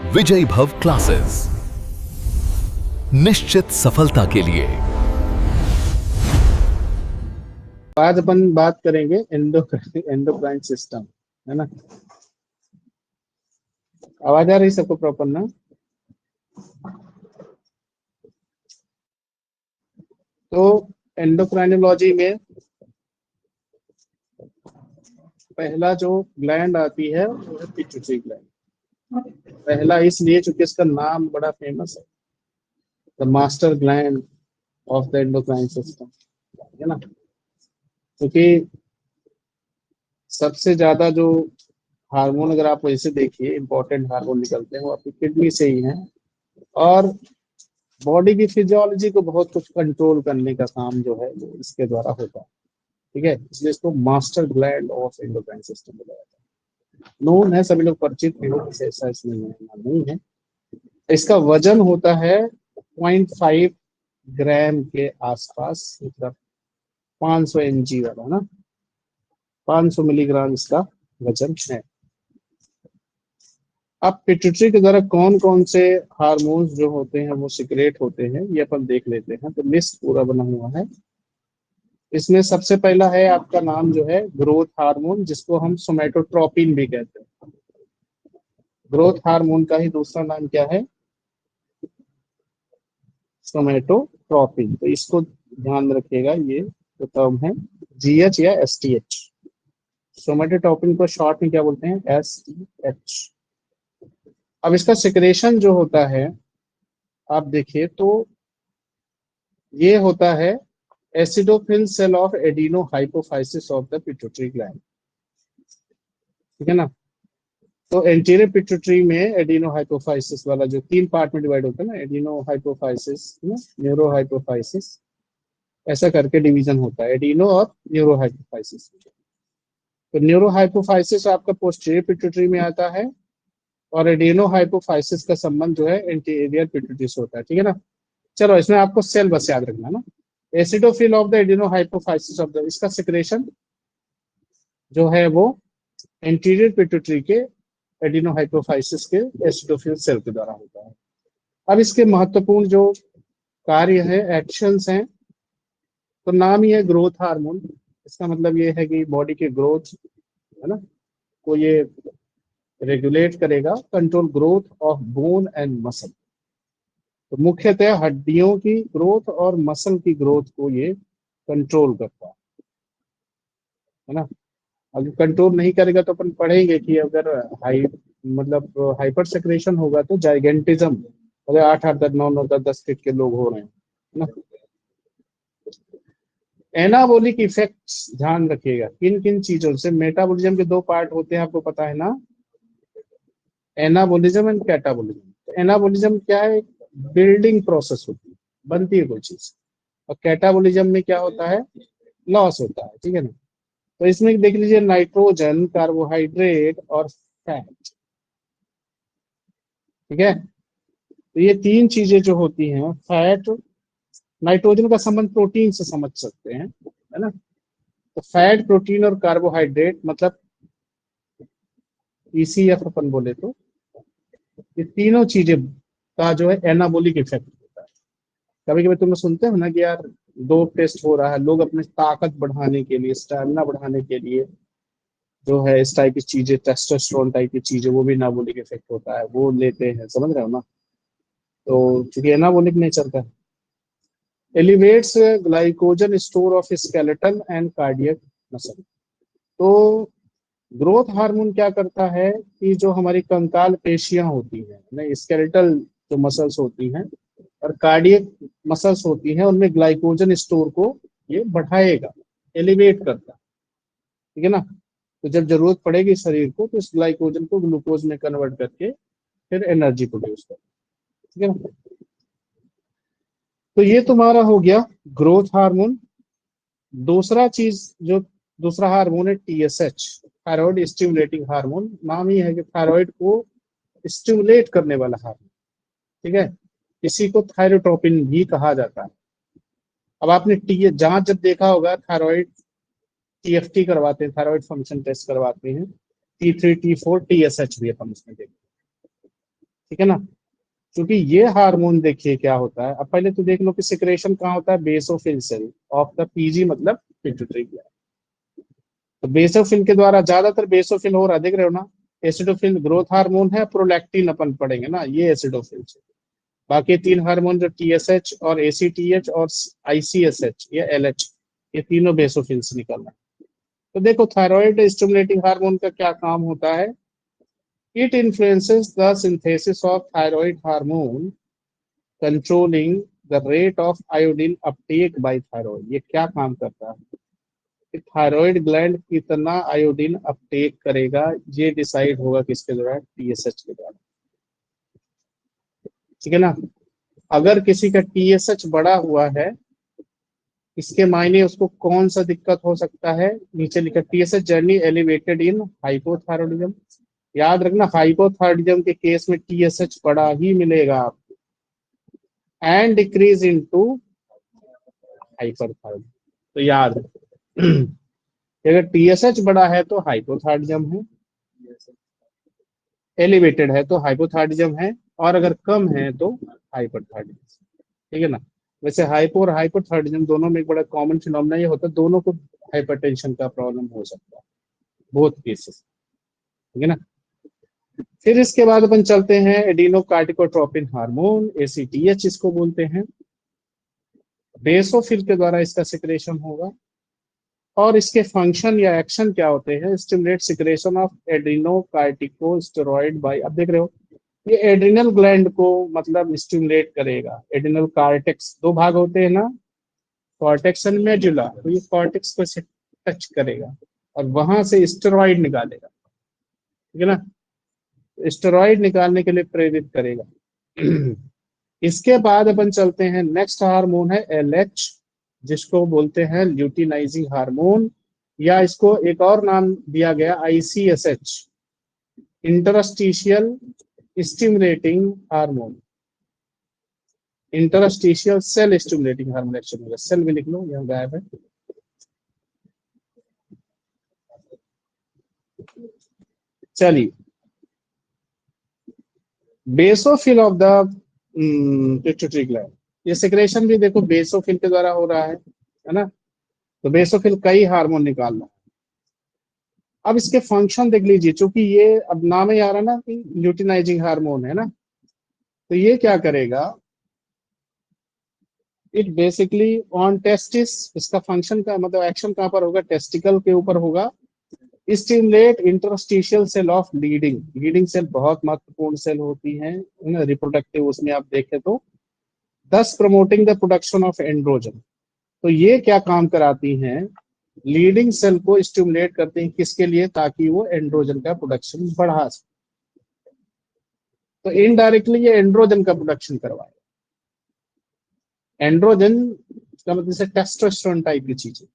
विजयी भव क्लासेस, निश्चित सफलता के लिए। आज अपन बात करेंगे एंडोक्राइन सिस्टम, है ना। आवाज आ रही सबको प्रॉपर ना? तो एंडोक्राइनोलॉजी में पहला जो ग्लैंड आती है वो है पिट्यूटरी ग्लैंड। पहला इसलिए क्योंकि इसका नाम बड़ा फेमस है, the master gland of the endocrine system, है ना। क्योंकि सबसे ज्यादा जो हार्मोन, अगर आप वैसे देखिए, इंपॉर्टेंट हार्मोन निकलते हैं वो आपकी किडनी से ही हैं, और बॉडी की फिजियोलॉजी को बहुत कुछ कंट्रोल करने का काम जो है वो इसके द्वारा होता है, ठीक है। इसलिए इसको master gland of endocrine system बोला जाता है। नोन है, सभी लोग परिचित भी हो, कुछ ऐसा इसमें नहीं है। इसका वजन होता है 0.5 ग्राम के आसपास, मतलब 500 mg वाला ना, 500 मिलीग्राम इसका वजन है। अब पिट्यूटरी के द्वारा कौन कौन से हार्मोन्स जो होते हैं वो सिक्रेट होते हैं, ये अपन देख लेते हैं। तो लिस्ट पूरा बना हुआ है। इसमें सबसे पहला है आपका नाम जो है ग्रोथ हार्मोन, जिसको हम सोमैटोट्रोपिन भी कहते हैं। ग्रोथ हार्मोन का ही दूसरा नाम क्या है? सोमैटोट्रोपिन। तो इसको ध्यान रखिएगा, ये जो टर्म है GH या STH। सोमैटोट्रोपिन को शॉर्ट में क्या बोलते हैं? STH। अब इसका सिक्रेशन जो होता है, आप देखिए तो ये होता है acidophil cell of adenohypophysis of the pituitary gland, ठीक है ना। तो एंटीरियर पिट्यूटरी में एडिनो हाइपोफाइसिस वाला जो 3 पार्ट में डिवाइड होता है ना, एडिनो हाइपोफाइसिस, न्यूरो हाइपोफाइसिस, ऐसा करके डिवीजन होता है एडिनो और न्यूरो हाइपोफाइसिस। तो न्यूरो हाइपोफाइसिस आपका पोस्टीरियर पिट्यूटरी में आता है, और एडिनो हाइपोफाइसिस का संबंध जो है एंटीरियर पिट्यूटरी से होता है, ठीक है ना। चलो, इसमें आपको सेल बस याद रखना ना, acidophil of the adeno hypophysis of the, इसका सिक्रेशन जो है वो एंटीरियर पिट्यूटरी के एडिनो हाइपोफाइसिस के एसिडोफिल सेल के द्वारा होता है। अब इसके महत्वपूर्ण जो कार्य है, एक्शंस हैं, तो नाम ही है ग्रोथ हार्मोन। इसका मतलब ये है कि बॉडी के ग्रोथ, है ना, को ये रेगुलेट करेगा, control growth of bone and muscle. तो मुख्यतः हड्डियों की ग्रोथ और मसल की ग्रोथ को ये कंट्रोल करता है ना। अगर कंट्रोल नहीं करेगा तो अपन पढ़ेंगे कि अगर मतलब हाइपर सेक्रेशन होगा तो जाइगेंटिज्म, अगर 8-8, 10-9, 9, 10 फीट के लोग हो रहे हैं ना। एनाबोलिक इफेक्ट्स ध्यान रखिएगा, किन किन चीजों से। मेटाबॉलिज्म के 2 पार्ट होते हैं, आपको पता है ना, एनाबोलिज्म एंड कैटाबोलिज्म। तो एनाबोलिज्म क्या है? बिल्डिंग प्रोसेस होती है, बनती है कोई चीज। और कैटाबोलिज्म में क्या होता है? लॉस होता है, ठीक है ना। तो इसमें देख लीजिए, नाइट्रोजन, कार्बोहाइड्रेट और फैट, ठीक है। तो ये 3 चीजें जो होती हैं, फैट, नाइट्रोजन का संबंध प्रोटीन से समझ सकते हैं, है ना। तो फैट, प्रोटीन और कार्बोहाइड्रेट, मतलब ECF अपन बोले तो, ये तीनों चीजें का जो है एनाबोलिक इफेक्ट होता है। कभी कभी तुम सुनते हो ना कि यार 2 टेस्ट हो रहा है, लोग अपने ताकत बढ़ाने के लिए, स्टैमिना बढ़ाने के लिए जो है इस टाइप की चीजें, टेस्टोस्टेरोन टाइप की चीजें, वो भी एनाबोलिक इफेक्ट होता है, वो लेते हैं, समझ रहे हो ना। तो चूंकि एनाबोलिक नेचर का, elevates glycogen store of skeletal and cardiac muscle. तो ग्रोथ हार्मोन क्या करता है कि जो हमारी कंकाल पेशियां होती हैं, स्केलेटल जो मसल्स होती हैं और कार्डियक मसल्स होती हैं, उनमें ग्लाइकोजन स्टोर को ये बढ़ाएगा, एलिवेट करता है, ठीक है ना। तो जब जरूरत पड़ेगी शरीर को, तो इस ग्लाइकोजन को ग्लूकोज में कन्वर्ट करके फिर एनर्जी प्रोड्यूस करता है, ठीक है ना। तो ये तुम्हारा हो गया ग्रोथ हार्मोन। दूसरा चीज जो, दूसरा हार्मोन है TSH, थायराइड स्टिमुलेटिंग हार्मोन। नाम ही है कि थायराइड को स्टिमुलेट करने वाला हार्मोन, ठीक है। इसी को थायरोट्रोपिन भी कहा जाता है। अब आपने जांच जब देखा होगा, थायराइड TFT करवाते हैं, थायराइड फंक्शन टेस्ट करवाते हैं, T3 T4 TSH भी अपन उसमें देखते हैं, ठीक है ना। क्योंकि ये हार्मोन देखिए क्या होता है, अब पहले तो देख लो कि सिक्रेशन कहाँ होता है, basophil cell of the PG मतलब पिट्यूटरी ग्लैंड। तो बेसोफिल के द्वारा, ज्यादातर बेसोफिल हो रहा है, देख रहे हो ना। एसिडोफिल ग्रोथ हार्मोन है, प्रोलैक्टिन अपन पढ़ेंगे ना, ये एसिडोफिल से। बाकी तीन हार्मोन जो टीएसएच और एसीटीएच और आईसीएसएच या एलएच, ये तीनों बेसोफिल से निकलना है। तो देखो थायराइड स्टिमुलेटिंग हार्मोन का क्या काम होता है, it influences the synthesis of thyroid hormone controlling the rate of iodine uptake by thyroid. ये क्या काम करता है कि थायराइड ग्लैंड कितना आयोडीन अपटेक करेगा, ये डिसाइड होगा किसके द्वारा, टीएसएच के द्वारा। ठीक है ना। अगर किसी का टीएसएच बढ़ा हुआ है, इसके मायने उसको कौन सा दिक्कत हो सकता है, नीचे लिखा टीएसएच जर्नी एलिवेटेड इन हाइपोथायरॉयडिज्म। याद रखना हाइपोथायरॉयडिज्म के केस में टीएसएच बड़ा ही मिलेगा आपको, एंड डिक्रीज इनटू हाइपरथायरॉयडिज्म। तो याद रखो अगर टीएसएच बड़ा है तो हाइपोथायरॉयडिज्म है, एलिवेटेड है तो हाइपोथायरॉयडिज्म है, और अगर कम है तो हाइपरथायरॉयडिज्म। ठीक है ना। वैसे हाइपो और हाइपोथायरॉयडिज्म दोनों में एक बड़ा कॉमन फिनोमेना ये होता है, दोनों को हाइपरटेंशन का प्रॉब्लम हो सकता है, बोथ केसेस। ठीक है ना। फिर इसके बाद अपन चलते हैं एडिनोकार्टिकोट्रोपिन हार्मोन, एसीटीएच इसको बोलते हैं। बेसोफिल के द्वारा इसका सिक्रेशन होगा, और इसके फंक्शन या एक्शन क्या होते हैं, स्टिमुलेट सिक्रेशन ऑफ एड्रीनोकार्टिकोस्टेरॉइड बाय, अब देख रहे हो ये एड्रिनल ग्लैंड को मतलब स्टिमुलेट करेगा। एड्रिनल कार्टेक्स दो भाग होते हैं ना, कॉर्टेक्स एंड मेडुला, तो ये कॉर्टेक्स को टच करेगा और वहां से स्टेरॉइड निकालेगा। ठीक है ना, स्टेरॉइड निकालने के लिए प्रेरित करेगा। इसके बाद अपन चलते हैं, नेक्स्ट हार्मोन है एलएच, जिसको बोलते हैं ल्यूटिनाइजिंग हार्मोन, या इसको एक और नाम दिया गया ICSH, interstitial stimulating hormone. Interstitial cell stimulating hormone, actually cell में लिख लो, यहाँ गायब है। चलिए, basophil of the pituitary gland, ये सिक्रेशन भी देखो बेसोफिल के द्वारा हो रहा है ना। तो बेसोफिल कई हार्मोन निकाल रहा है। अब इसके फंक्शन देख लीजिए, चूंकि ये अब नाम ही आ रहा ना कि ल्यूटिनाइजिंग हार्मोन है ना, तो ये क्या करेगा, इट बेसिकली ऑन टेस्टिस, इसका फंक्शन का मतलब एक्शन कहां पर होगा, टेस्टिकल के ऊपर होगा। Stimulate interstitial cell of Leydig, Leydig cell बहुत महत्वपूर्ण सेल होती है रिप्रोडक्टिव, उसमें आप देखें तो, दस promoting the production of androgen. तो ये क्या काम कराती हैं, लीडिंग सेल को स्टिमुलेट करते हैं, किसके लिए, ताकि वो एंड्रोजन का प्रोडक्शन बढ़ा सके। तो इनडायरेक्टली ये एंड्रोजन का प्रोडक्शन करवाए। एंड्रोजन का मतलब जैसे टेस्टोस्टेरोन टाइप की चीजें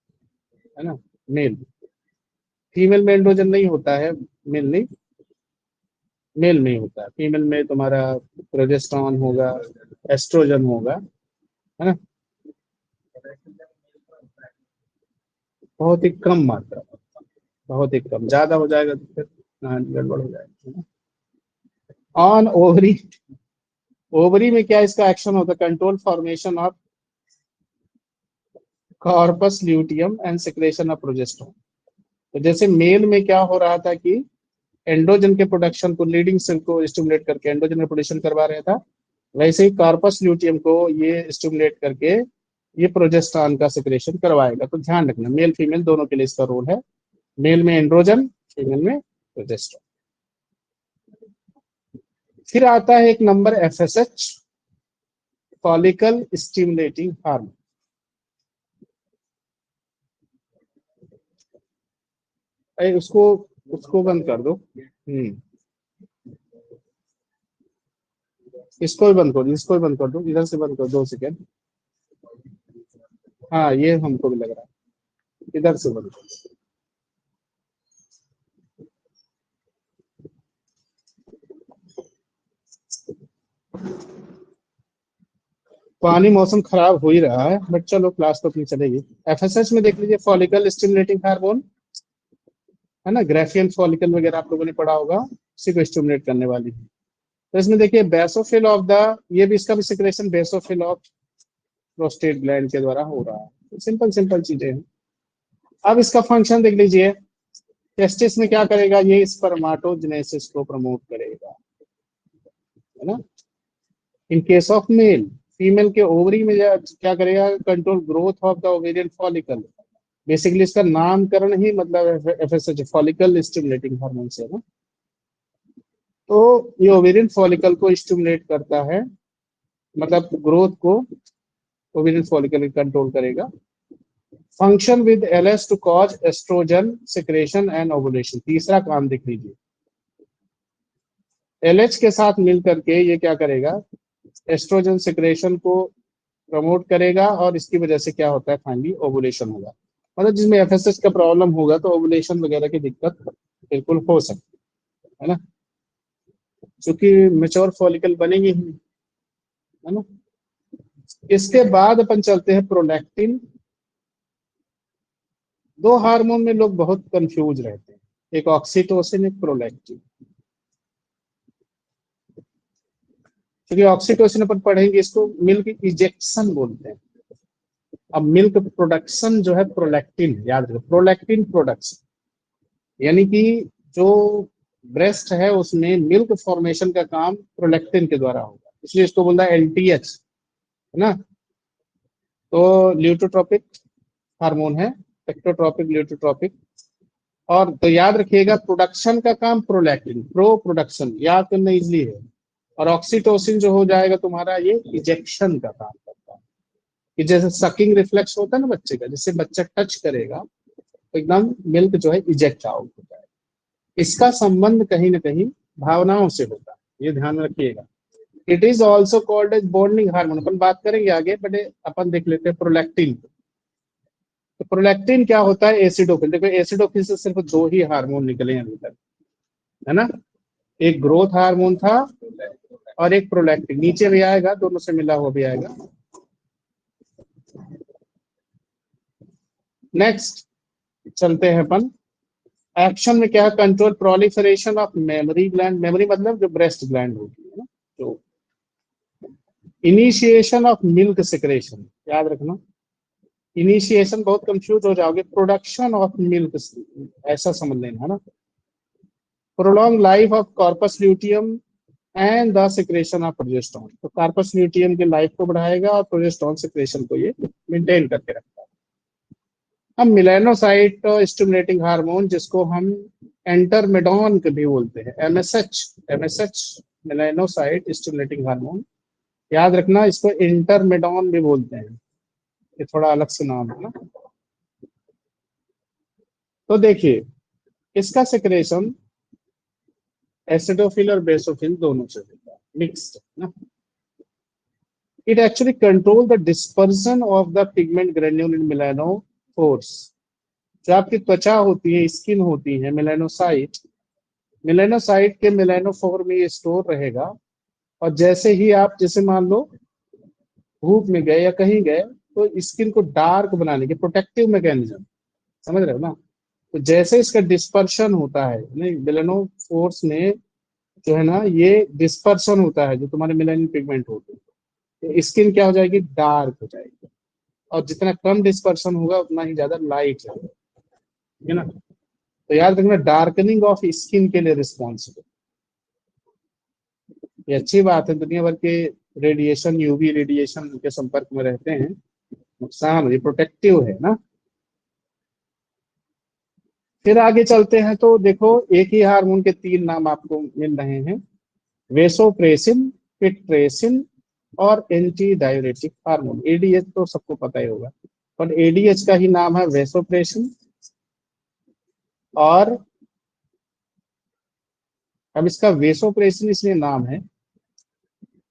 है ना, मेल, फीमेल में एंड्रोजन नहीं होता है, मेल नहीं, मेल में होता है, फीमेल में तुम्हारा प्रोजेस्टेरॉन होगा, एस्ट्रोजन होगा, है ना, बहुत ही कम मात्रा, बहुत ही कम, ज्यादा हो जाएगा तो फिर गड़बड़ हो जाएगा। ऑन ओवरी, ओवरी में क्या इसका एक्शन होता है, control formation of corpus luteum and secretion of progesterone. तो जैसे मेल में क्या हो रहा था कि एंड्रोजन के प्रोडक्शन को, लीडिंग सेल को स्टिमुलेट करके एंड्रोजन का प्रोडक्शन करवा रहा था, वैसे ही कॉर्पस ल्यूटियम को ये स्टिमुलेट करके ये प्रोजेस्टेरॉन का सिक्रेशन करवाएगा। तो ध्यान रखना मेल फीमेल दोनों के लिए इसका रोल है, मेल में एंड्रोजन, फीमेल में प्रोजेस्टेरॉन। फिर आता है एक number FSH, follicle stimulating hormone. उसको उसको बंद कर दो, इसको भी बंद कर दो, इसको भी बंद कर दो, इधर से बंद कर दो, 2 सेकेंड। हाँ ये हमको भी लग रहा है, इधर से बंद कर दो। पानी मौसम खराब हो ही रहा है, बट चलो क्लास तो अपनी चलेगी। एफएसएच में देख लीजिए, फॉलिकल स्टिमुलेटिंग हार्मोन है ना, ग्राफियन फॉलिकल वगैरह आप लोगों ने पढ़ा होगा, उसी को स्टिमुलेट करने वाली है। तो इसमें देखिए बेसोफिल ऑफ द, ये भी इसका भी secretion basophil of prostate gland के द्वारा हो रहा है। सिंपल सिंपल चीजें हैं। अब इसका फंक्शन देख लीजिए, टेस्टिस में क्या करेगा, ये स्पर्माटोजेनेसिस को प्रमोट करेगा, है ना। In case of male, female के ओवरी में क्या करेगा, control growth of the ovarian follicle. Basically इसका नामकरण ही मतलब एफएसएच, फॉलिकल स्टिमुलेटिंग हार्मोन से, ना। तो ये ओवेरियन फॉलिकल को स्टिमुलेट करता है, मतलब ग्रोथ को ओवेरियन फॉलिकल कंट्रोल करेगा। Function with LS to cause oestrogen secretion and ovulation. तीसरा काम देख लीजिए, एलएच के साथ मिल करके ये क्या करेगा, एस्ट्रोजन सिक्रेशन को प्रमोट करेगा, और इसकी वजह से क्या होता है, फाइनली ओवुलेशन होगा। मतलब जिसमें एफएसएच का प्रॉब्लम होगा तो ओवुलेशन वगैरह की दिक्कत बिल्कुल हो सकती है ना, क्योंकि मेच्योर फॉलिकल बनेंगे ही नहीं, है ना। इसके बाद अपन चलते हैं प्रोलैक्टिन। दो हार्मोन में लोग बहुत कंफ्यूज रहते हैं, एक ऑक्सीटोसिन, एक प्रोलैक्टिन। क्योंकि ऑक्सीटोसिन अपन पढ़ेंगे, इसको मिल्क इजेक्शन बोलते हैं। अब मिल्क प्रोडक्शन जो है प्रोलैक्टिन, याद रखो, प्रोलैक्टिन प्रोडक्शन, यानी कि जो ब्रेस्ट है उसमें मिल्क फॉर्मेशन का काम प्रोलैक्टिन के द्वारा होगा, इसलिए इसको बोलता है एलटीएच, है ना। तो ल्यूटोट्रोपिक हार्मोन है, एक्टोट्रोपिक, ल्यूटोट्रोपिक। और तो याद रखिएगा, प्रोडक्शन का काम प्रोलैक्टिन, प्रो प्रोडक्शन याद करना इजली है। और ऑक्सीटोसिन जो हो जाएगा तुम्हारा, ये इजेक्शन का काम करता है, कि जैसे सकिंग रिफ्लेक्स होता है ना बच्चे का, जिससे बच्चा टच करेगा तो एकदम मिल्क जो है इजेक्ट आउट हो जाएगा। इसका संबंध कहीं ना कहीं भावनाओं से होता है, ये ध्यान रखिएगा। It is also called as bonding hormone, अपन बात करेंगे आगे, बट अपन देख लेते हैं प्रोलैक्टिन। तो प्रोलैक्टिन क्या होता है, एसिडोफिल। देखो एसिडोफिल से सिर्फ दो ही हार्मोन निकले हैं अभी तक, है ना। एक ग्रोथ हार्मोन था और एक प्रोलैक्टिन, नीचे भी आएगा, दोनों से मिला हुआ भी आएगा। नेक्स्ट चलते हैं अपन, एक्शन में क्या है, control proliferation of memory gland. Memory मतलब जो ब्रेस्ट ग्लैंड होती है ना, तो इनिशिएशन ऑफ मिल्क सिक्रेशन, याद रखना। इनिशिएशन बहुत कंफ्यूज हो जाओगे, प्रोडक्शन ऑफ मिल्क ऐसा समझ लेना, है ना। Prolong life of corpus luteum and the secretion of progesterone. तो कार्पस ल्यूटियम की लाइफ को बढ़ाएगा और प्रोजेस्टेरोन सिक्रेशन को ये मेंटेन करके रखता है। अब मिलेनोसाइट स्टिमुलेटिंग हार्मोन, जिसको हम एंटरमेडॉन भी बोलते हैं, एमएसएच मिलेनोसाइट स्टिमुलेटिंग हार्मोन, याद रखना इसको इंटरमेडॉन भी बोलते हैं, ये थोड़ा अलग से नाम है ना। तो देखिए इसका सिक्रेशन एसिडोफिल और बेसोफिल दोनों से होता है, मिक्स्ड ना। It actually control the dispersion of the pigment granule in melanophores. जो आपकी त्वचा होती है, स्किन होती है, मेलानोसाइट, मेलानोसाइट के मेलानोफोर में ये स्टोर रहेगा। और जैसे ही आप, जैसे मान लो धूप में गए या कहीं गए, तो स्किन को डार्क बनाने के प्रोटेक्टिव मैकेनिज्म, समझ रहे हो ना। तो जैसे इसका डिस्पर्शन होता है, नहीं मेलानोफोर्स में जो है ना, ये डिस्पर्शन होता है, जो तुम्हारे मेलानिन पिगमेंट होते हैं, तो स्किन क्या हो जाएगी, डार्क हो जाएगी। और जितना कम डिस्पर्शन होगा उतना ही ज्यादा लाइट रहेगा, ठीक है ना। तो याद रखना, डार्कनिंग ऑफ स्किन के लिए रिस्पॉन्सिबल। ये अच्छी बात है, दुनिया भर के रेडिएशन, यूवी रेडिएशन के संपर्क में रहते हैं, नुकसान, ये प्रोटेक्टिव है ना। फिर आगे चलते हैं तो देखो, एक ही हार्मोन के तीन नाम आपको मिल रहे हैं, वेसोप्रेसिन, पिट्रेसिन और एंटी डाययूरेटिक हार्मोन। एडीएच तो सबको पता ही होगा, पर एडीएच का ही नाम है वेसोप्रेसिन। और अब इसका वेसोप्रेसिन इसलिए नाम है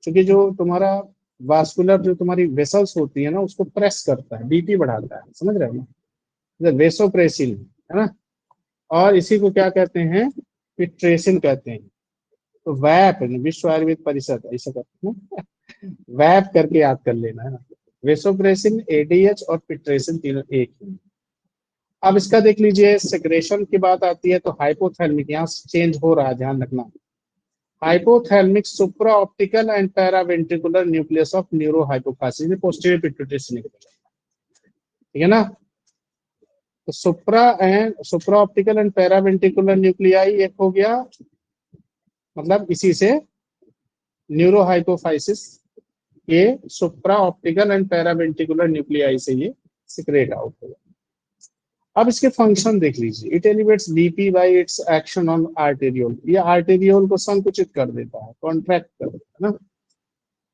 क्योंकि जो तुम्हारा वास्कुलर, जो तुम्हारी वेसल्स होती है ना, उसको प्रेस करता है, बीपी बढ़ाता है, समझ रहे हो ना, वेसोप्रेसिन, है ना। और इसी को क्या कहते हैं, पिट्रेसिन कहते हैं। तो वैप, विश्व आयुर्वेद परिषद ऐसा करते हैं, वैप करके याद कर लेना, है ना। वेसोप्रेसिन, एडीएच और पिट्रेसिन तीनों एक ही। अब इसका देख लीजिए, सेक्रेशन की बात आती है तो हाइपोथैलेमिक, यहाँ चेंज हो रहा है, ध्यान रखना। Hypothalamic supra optical and paraventricular nucleus of neuro hypophysis, posterior pituitary से निकलेगा, ठीक है ना। तो सुप्रा ऑप्टिकल एंड पैरावेंट्रिकुलर न्यूक्लियाई एक हो गया, मतलब इसी से न्यूरो हाइपोफाइसिस, ये सुप्रा ऑप्टिकल एंड पैरावेंट्रिकुलर न्यूक्लियाई से ये सिक्रेट आउट होगा। अब इसके फंक्शन देख लीजिए, it elevates BP bye it's action on arteriole, ये आर्टेरियोल को संकुचित कर देता है, कॉन्ट्रैक्ट कर देता है ना,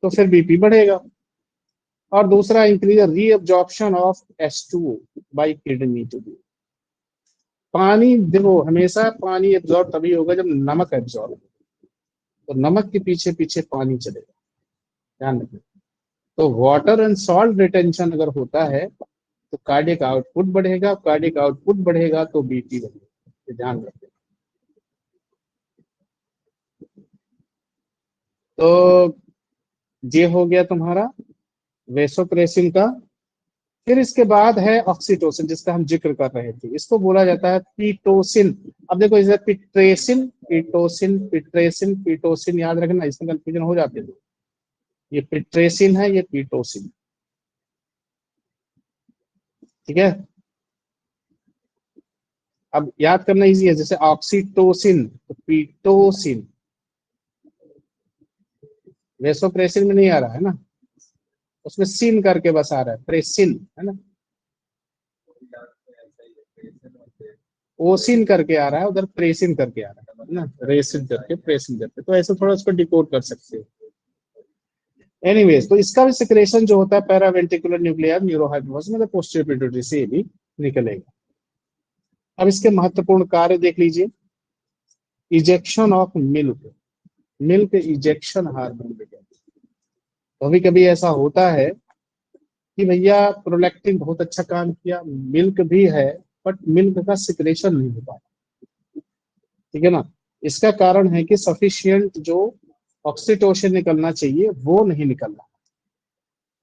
तो फिर बीपी बढ़ेगा। और दूसरा increase reabsorption of H2O by kidney to be, पानी देखो हमेशा पानी एब्जॉर्ब तभी होगा जब नमक एब्जॉर्ब, तो नमक के पीछे पीछे पानी चलेगा, ध्यान रखिए। तो वाटर एंड सॉल्ट रिटेंशन अगर होता है तो कार्डियक आउटपुट बढ़ेगा, कार्डियक आउटपुट बढ़ेगा तो बीपी बढ़ेगा, तो ध्यान रखें। तो ये हो गया तुम्हारा वेसोप्रेसिन का। फिर इसके बाद है ऑक्सीटोसिन, जिसका हम जिक्र कर रहे थे, इसको बोला जाता है पीटोसिन। अब देखो इसे पिट्रेसिन, पीटोसिन, पिट्रेसिन, पीटोसिन याद रखना, इसमें कंफ्यूजन हो जाते हैं। ये पिट्रेसिन है, ये पीटोसिन, ठीक है। अब याद करना इजी है, जैसे ऑक्सीटोसिन तो पीटोसिन, वेसोप्रेसिन में नहीं आ रहा है ना, उसमें सिन करके बस आ रहा है, प्रेसिन है ना, ओसिन करके आ रहा है, उधर प्रेसिन करके आ रहा है ना, रेसिन करके प्रेसिन करके, तो ऐसे थोड़ा उसको डिकोड कर सकते हो। एनीवेज, तो इसका भी सिक्रेशन जो होता है पैरावेंट्रिकुलर न्यूक्लियर न्यूरोहाइपोफाइसिस मतलब पोस्टीरियर पिट्यूटरी से भी निकलेगा। अब इसके महत्वपूर्ण कार्य देख लीजिए, ejection of milk, milk ejection hormone. कभी कभी ऐसा होता है कि भैया प्रोलैक्टिन बहुत अच्छा काम किया, मिल्क भी है, बट मिल्क का सिक्रेशन नहीं हो पाता, ठीक है ना। इसका कारण है कि सफिशियंट जो ऑक्सीटोसिन निकलना चाहिए वो नहीं निकल रहा,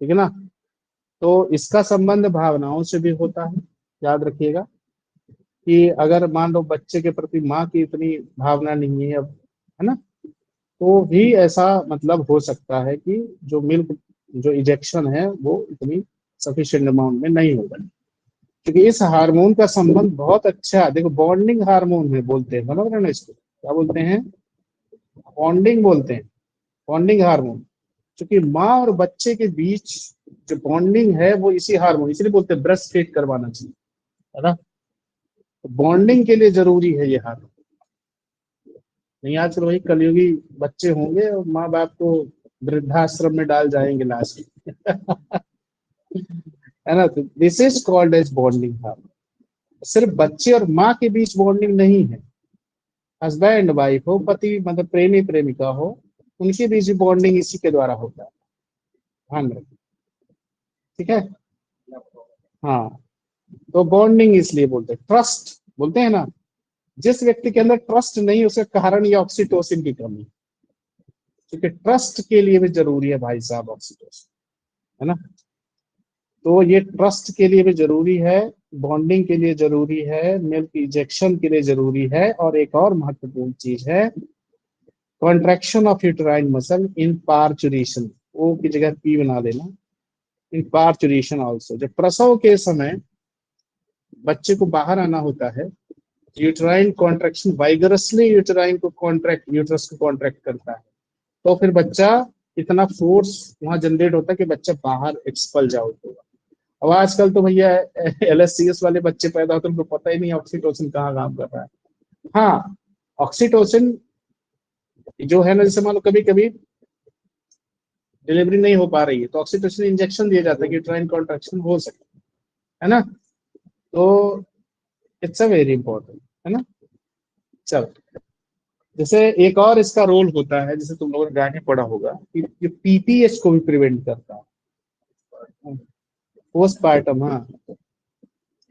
ठीक है ना। तो इसका संबंध भावनाओं से भी होता है, याद रखिएगा कि अगर मान लो बच्चे के प्रति माँ की इतनी भावना नहीं है अब, है ना, तो भी ऐसा मतलब हो सकता है कि जो मिल्क जो इजेक्शन है वो इतनी सफिशिएंट अमाउंट में नहीं होगा, क्योंकि इस हार्मोन का संबंध बहुत अच्छा, देखो बॉन्डिंग हार्मोन है बोलते हैं, समझ रहे हो ना, इसको क्या बोलते हैं, बॉन्डिंग बोलते हैं, बॉन्डिंग हार्मोन। क्योंकि माँ और बच्चे के बीच जो बॉन्डिंग है वो इसी हार्मोन, इसलिए बोलते हैं ब्रेस्ट फीड करवाना चाहिए, है ना, तो बॉन्डिंग के लिए जरूरी है ये हार्मोन। नहीं आजकल वही कलयुगी बच्चे होंगे और माँ बाप को वृद्धाश्रम में डाल जाएंगे लास्ट है ना, तो this is called as bonding hormone. सिर्फ बच्चे और माँ के बीच बॉन्डिंग नहीं है, हस्बैंड वाइफ हो, पति मतलब प्रेमी प्रेमिका हो, उनके बीच बॉन्डिंग इसी के द्वारा होता है, ध्यान रखें, ठीक है। हाँ, तो बॉन्डिंग इसलिए बोलते हैं, ट्रस्ट बोलते हैं ना, जिस व्यक्ति के अंदर ट्रस्ट नहीं उसका कारण ये ऑक्सीटोसिन की कमी, क्योंकि ट्रस्ट के लिए भी जरूरी है भाई साहब ऑक्सीटोसिन, है ना। तो ये ट्रस्ट के लिए भी जरूरी है, बॉन्डिंग के लिए जरूरी है, मिल्क इजेक्शन के लिए जरूरी है, और एक और महत्वपूर्ण चीज है contraction of uterine muscle in parturition, O की जगह पी बना देना, इन पार्चुरेशन ऑल्सो, जब प्रसव के समय बच्चे को बाहर आना होता है, यूटेराइन कॉन्ट्रैक्शन वाइगरसली यूटेराइन को कॉन्ट्रैक्ट, यूट्रस को कॉन्ट्रैक्ट करता है, तो फिर बच्चा इतना फोर्स वहां जनरेट होता है कि बच्चा बाहर एक्सपल आउट होगा। अब आजकल तो भैया LSCS वाले बच्चे पैदा होते हैं, उनको पता ही नहीं ऑक्सीटोसिन कहाँ काम कर रहा है। हाँ, ऑक्सीटोसिन जो है ना, जैसे मान लो कभी कभी डिलीवरी नहीं हो पा रही है तो ऑक्सीटोसिन इंजेक्शन दिया जाता है कि यूटेराइन कॉन्ट्रैक्शन हो सके, है ना, तो इट्स अ वेरी इंपॉर्टेंट, है ना। चलो, जैसे एक और इसका रोल होता है, जैसे तुम लोगों ने गाने पढ़ा होगा कि ये PPH को भी प्रिवेंट करता है, पोस्टपार्टम, हाँ,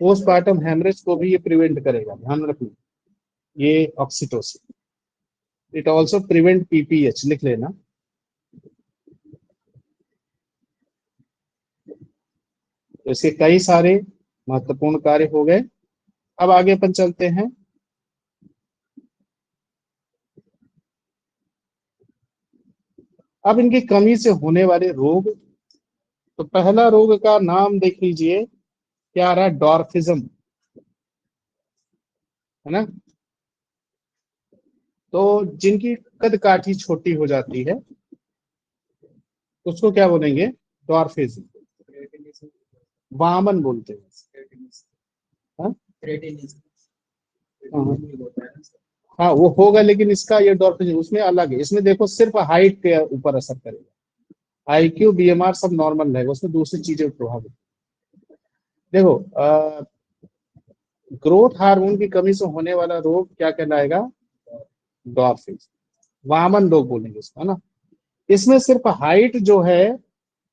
पोस्टपार्टम हेमरेज को भी ये प्रिवेंट करेगा, ध्यान रखना, ये oxytocin, it also prevent PPH, लिख लेना। तो इसके कई सारे महत्वपूर्ण कार्य हो गए। अब आगे अपन चलते हैं, अब इनकी कमी से होने वाले रोग, तो पहला रोग का नाम देख लीजिए, क्या आ रहा है, डॉर्फिज्म, है ना। तो जिनकी कद काठी छोटी हो जाती है उसको क्या बोलेंगे, डॉर्फिज्म, वामन बोलते हैं। हाँ? हाँ हाँ, वो होगा, लेकिन इसका ये डॉर्फिज्म उसमें अलग है। इसमें देखो सिर्फ हाइट के ऊपर असर करेगा, आईक्यू बीएमआर सब नॉर्मल रहेगा, उसमें दूसरी चीजें प्रभावित। देखो ग्रोथ हार्मोन की कमी से होने वाला रोग क्या कहलाएगा, डॉर्फिज्म, वामन रोग बोलेंगे इसको, है ना। इसमें सिर्फ हाइट जो है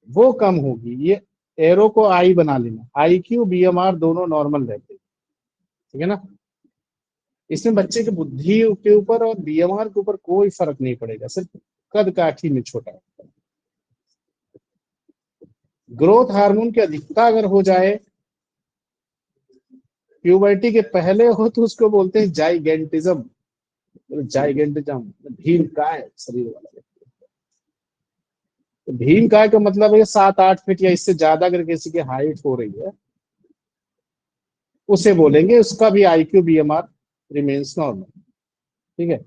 वो कम होगी, ये एरो को आई बना लेना, आई क्यू बीएमआर दोनों नॉर्मल रहते हैं, ठीक है ना। इसमें बच्चे की बुद्धि के ऊपर और बीएमआर के ऊपर कोई फर्क नहीं पड़ेगा, सिर्फ कद काठी में छोटा है। ग्रोथ हार्मोन की अधिकता अगर हो जाए प्यूबर्टी के पहले हो तो उसको बोलते हैं जाइगेंटिज्म, जाइगेंटिज्म भीम काय शरीर वाला। तो भीम काय का मतलब है 7-8 फीट या इससे ज्यादा अगर किसी की हाइट हो रही है उसे बोलेंगे, उसका भी आईक्यू बीएमआर रिमेन्स नॉर्मल, ठीक है,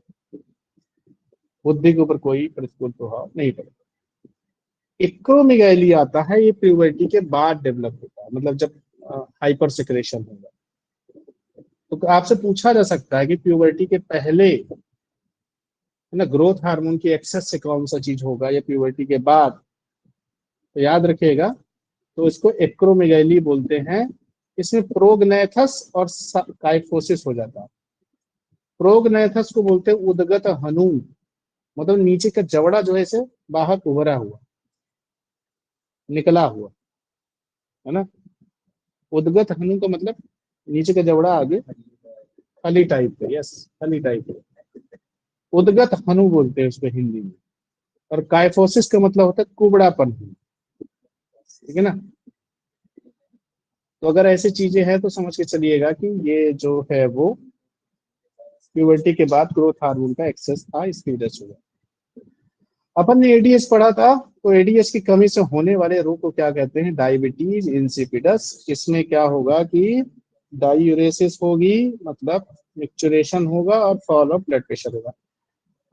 बुद्धि के ऊपर कोई प्रतिकूल प्रभाव नहीं पड़ेगा। एक्रोमेगाली आता है, ये प्यूबर्टी के बाद डेवलप होता है, मतलब जब हाइपर सिक्रेशन होगा। तो आपसे पूछा जा सकता है कि प्यूबर्टी के पहले, है ना, ग्रोथ हार्मोन की एक्सेस से कौन सा चीज होगा, या प्यूबर्टी के बाद। तो याद रखिएगा, तो इसको एक्रोमेगाली बोलते हैं। इसमें प्रोगनेथस और काइफोसिस हो जाता है। प्रोगनेथस को बोलते हैं उदगत हनु, मतलब नीचे का जबड़ा जो है इसे बाहर उभरा हुआ, निकला हुआ, है ना। उदगत हनु का मतलब नीचे का जबड़ा आगे खली टाइप का, यस, खली टाइप का, उदगत हनु बोलते हैं उसको हिंदी में। और काइफोसिस का मतलब होता है कुबड़ापन, ठीक है ना। तो अगर ऐसी चीजें हैं तो समझ के चलिएगा कि ये जो है वो प्यूबर्टी के बाद ग्रोथ हार्मोन का एक्सेस था, इसकी वजह से हुआ। अपन ने एडीएस पढ़ा था, तो एडीएस की कमी से होने वाले रोग को क्या कहते हैं, डायबिटीज इंसिपिडस। इसमें क्या होगा कि डायूरेसिस होगी, मतलब मिक्चुरेशन होगा, और फॉल ऑफ ब्लड प्रेशर होगा।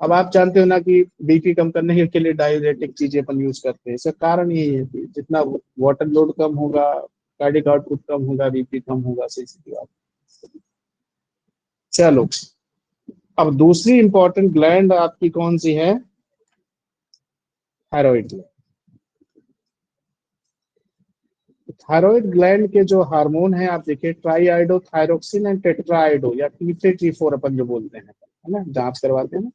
अब आप जानते हो ना कि बीपी कम करने के लिए डायूरेटिक चीजें अपन यूज करते हैं, इसका कारण यही है कि जितना वाटर लोड कम होगा, कार्डिक आउटपुट कम होगा, बीपी कम होगा, सीधी बात। चलो, अब दूसरी इंपॉर्टेंट ग्लैंड आपकी कौन सी है, थायराइड ग्लैंड। थायराइड ग्लैंड के जो हार्मोन है आप देखिए, ट्राईआइडो थायरोक्सिन एंड टेट्राआइडो, या T3 T4 अपन जो बोलते हैं, है ना, जांच करवाते हैं ना।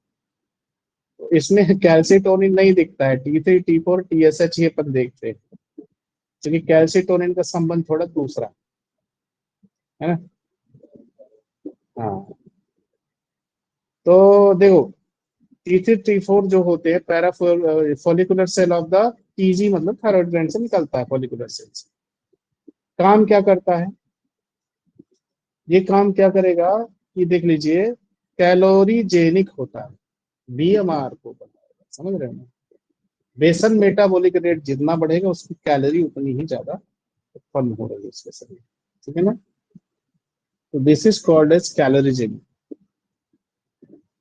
तो इसमें कैल्सिटोनिन नहीं दिखता है, T3 T4 TSH ये अपन देखते हैं, क्योंकि कैल्सिटोनिन का संबंध थोड़ा दूसरा है ना। हाँ, तो देखो T3 T4 जो होते हैं parafollicular cell of the TG, मतलब थायराइड ग्लैंड से निकलता है, फॉलिकुलर सेल से। काम क्या करता है, ये काम क्या करेगा कि देख लीजिए, कैलोरीजेनिक होता है, बीएमआर को बढ़ाएगा, समझ रहे हैं ना। बेसन मेटाबॉलिक रेट जितना बढ़ेगा उसकी कैलोरी उतनी ही ज्यादा उत्पन्न हो रही है उसके शरीर, ठीक है ना। तो this is called as calorigenic.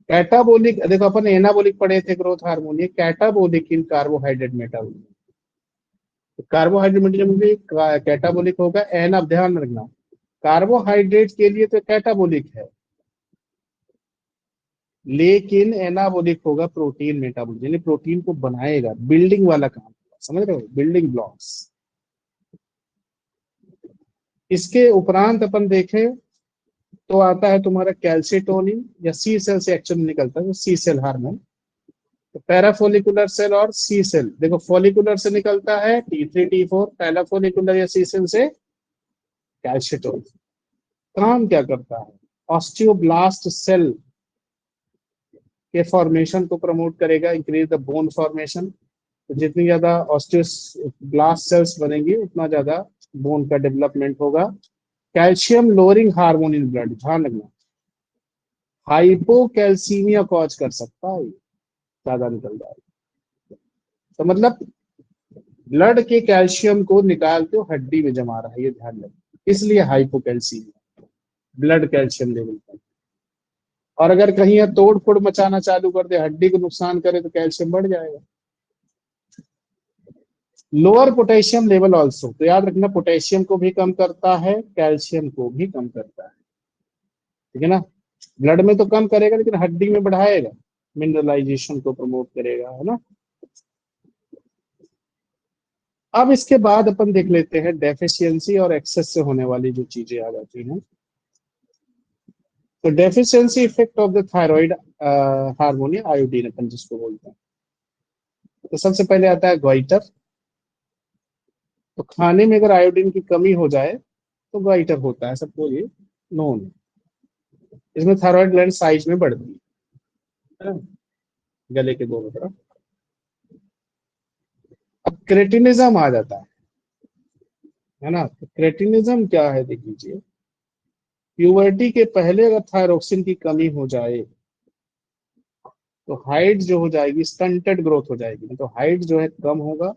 Catabolic, देखो अपन एनाबोलिक पढ़े थे ग्रोथ हार्मोन, ये कैटाबोलिक इन कार्बोहाइड्रेट मेटाबॉलिज्म। तो कार्बोहाइड्रेट मेटाबॉलिज्म कैटाबोलिक होगा, एन, अब ध्यान रखना, कार्बोहाइड्रेट के लिए तो कैटाबोलिक है, लेकिन एनाबोलिक होगा प्रोटीन मेटाबॉलिज्म, यानी प्रोटीन को बनाएगा, बिल्डिंग वाला काम, समझ रहे हो, बिल्डिंग ब्लॉक्स। इसके उपरांत अपन देखें तो आता है तुम्हारा कैल्सिटोनिन, या सी सेल से एक्चुअली निकलता है, सी सेल हार्मोन। तो पैराफोलिकुलर सेल और सी सेल, देखो फॉलिकुलर से निकलता है T3 T4, पहला फॉलिकुलर या सी सेल से कैल्सिटोनिन। काम क्या करता है, ऑस्टियोब्लास्ट सेल के फॉर्मेशन को प्रमोट करेगा, इंक्रीज द बोन फॉर्मेशन। तो जितनी ज्यादा ऑस्टियोब्लास्ट सेल्स बनेंगी उतना ज्यादा बोन का डेवलपमेंट होगा। Calcium lowering hormone in blood, ध्यान रखना, हाइपोकैल्सीमिया कॉज कर सकता है, ज्यादा निकल जाएगा। तो मतलब ब्लड के कैल्शियम को निकाल के वो हड्डी में जमा रहा है, ये ध्यान रखना, इसलिए हाइपोकैल्सीमिया, ब्लड कैल्शियम लेवल पर। और अगर कहीं यह तोड़ फोड़ मचाना चालू कर दे, हड्डी को नुकसान करे, तो कैल्शियम बढ़ जाएगा। लोअर पोटेशियम लेवल ऑल्सो, तो याद रखना पोटेशियम को भी कम करता है, कैल्शियम को भी कम करता है, ठीक है ना। ब्लड में तो कम करेगा लेकिन हड्डी में बढ़ाएगा, मिनरलाइजेशन को प्रमोट करेगा, है ना। अब इसके बाद अपन देख लेते हैं डेफिशिएंसी और एक्सेस से होने वाली जो चीजें आ जाती हैं। तो deficiency effect of the thyroid hormone, iodine अपन जिसको बोलते हैं। तो सबसे पहले आता है ग्वाइटर। तो खाने में अगर आयोडीन की कमी हो जाए तो ग्वाइटर होता है, सबको ये नोन है। इसमें थायराइड ग्लैंड साइज में बढ़ती है ना, गले के दोनों तरफ। अब क्रेटिनिज्म आ जाता है ना। तो क्रेटिनिज्म क्या है देख लीजिए। प्यूबर्टी के पहले अगर थायरोक्सिन की कमी हो जाए तो हाइट जो हो जाएगी स्टंटेड ग्रोथ हो जाएगी, तो हाइट जो है कम होगा।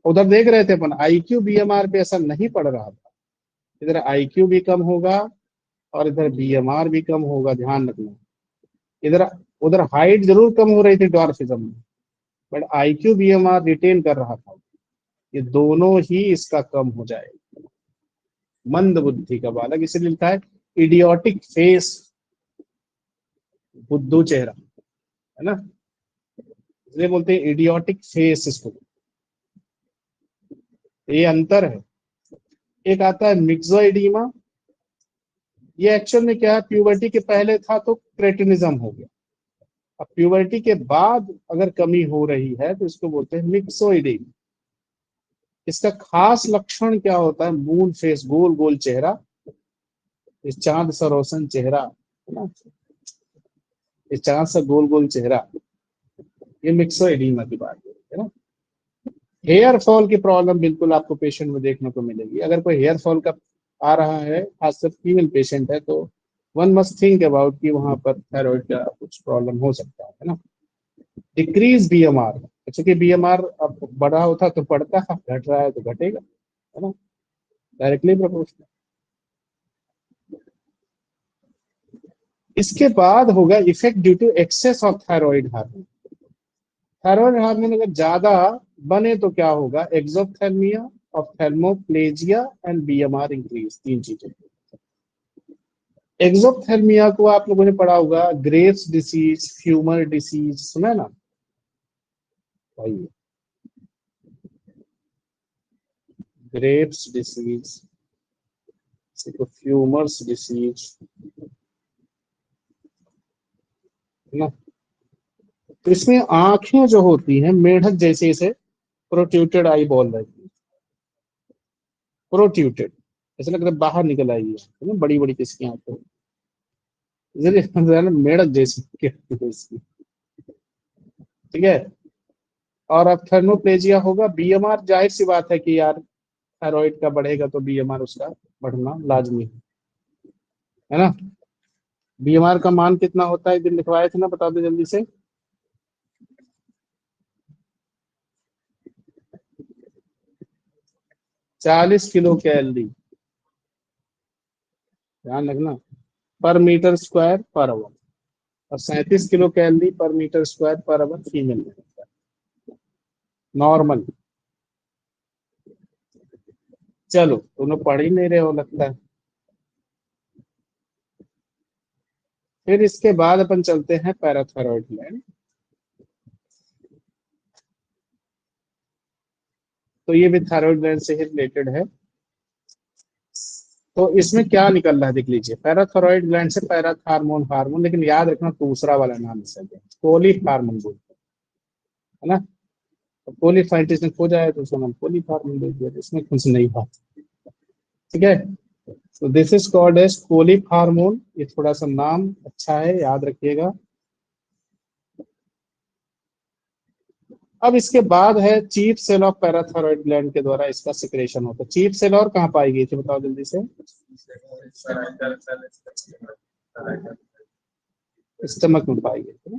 उधर देख रहे थे अपन आईक्यू बीएमआर पे असर नहीं पड़ रहा था, इधर आईक्यू भी कम होगा और इधर बीएमआर भी कम होगा, ध्यान रखना। इधर उधर हाइट जरूर कम हो रही थी डॉर्फिज्म में, बट आईक्यू बीएमआर रिटेन कर रहा था। ये दोनों ही इसका कम हो जाएगा। मंद बुद्धि का बालक, इसलिए लिखा है इडियोटिक फेस, बुद्धू चेहरा, है ना, इसलिए बोलते हैं इडियोटिक फेस इसको। ये अंतर है। एक आता है मिक्सोइडीमा, ये एक्चुअल में क्या है, प्यूबर्टी के पहले था तो क्रेटिनिज्म हो गया। अब प्यूबर्टी के बाद अगर कमी हो रही है तो इसको बोलते हैं मिक्सोइडीमा। इसका खास लक्षण क्या होता है, मून फेस, गोल गोल चेहरा, इस चांद सा रोशन चेहरा, है ना, इस चांद सा गोल गोल चेहरा, ये मिक्सोइडीमा की बात है ना। हेयर फॉल की प्रॉब्लम बिल्कुल आपको पेशेंट में देखने को मिलेगी। अगर कोई हेयर फॉल का आ रहा है, खासकर फीमेल पेशेंट है, तो वन मस्ट थिंक अबाउट कि वहां पर थायराइड का कुछ प्रॉब्लम हो सकता है ना। डिक्रीज बीएमआर, क्योंकि बीएमआर अब बढ़ा होता तो बढ़ता, घट रहा है तो घटेगा, है ना, डायरेक्टली प्रोपोर्शनल। इसके बाद होगा effect due to excess of thyroid hormone. Thyroid hormone अगर ज्यादा बने तो क्या होगा, exothermia, ophthalmoplegia and BMR increase, तीन चीजें। एक्सोथर्मिया को आप लोगों ने पढ़ा होगा, ग्रेव्स डिसीज, फ्यूमर डिसीज, सुना है ना भाई, ग्रेव्स डिसीज, फ्यूमर्स डिसीज, है ना। तो इसमें आंखें जो होती हैं मेढक जैसे, इसे प्रोट्यूटेड आई बॉल रहती है, प्रोट्यूटेड, ऐसा लगता है बाहर निकल आई है ना, बड़ी बड़ी किसकी आंखें, मेढक जैसी इसकी, ठीक है। और अब थर्मोप्लेजिया होगा, बीएमआर जाहिर सी बात है कि यार थायराइड का बढ़ेगा तो बीएमआर उसका बढ़ना लाजमी है ना। बीएमआर का मान कितना होता है, दिन लिखवाए थे ना, बता दो जल्दी से। 40 किलो कैलोरी, ध्यान रखना, पर मीटर स्क्वायर पर आवर, और 37 kilo calorie per metre square per hour female में होता है नॉर्मल। चलो दोनों पढ़ ही नहीं रहे हो लगता है। फिर इसके बाद अपन चलते हैं पैराथायरॉयड ग्लैंड। तो ये भी थायराइड ग्लैंड से ही रिलेटेड है। तो इसमें क्या निकल रहा है देख लीजिए, पैराथायरॉयड ग्लैंड से पैराथार्मोन हार्मोन, लेकिन याद रखना दूसरा वाला नाम इसे कोलिक हार्मोन बोलते हैं, है ना। तो कोलिक साइंटिस्ट ने खोजा है तो उसका नाम कोलिक हार्मोन दे दिया, इसमें कुछ नहीं बात, ठीक है। तो this is called as colic hormone, ये थोड़ा सा नाम अच्छा है, याद रखिएगा। अब इसके बाद है chief cell of parathyroid gland के द्वारा इसका सिक्रेशन होता है। चीफ सेल और कहाँ पाई गई थी बताओ जल्दी से, स्टमक में पाई गई थी ना।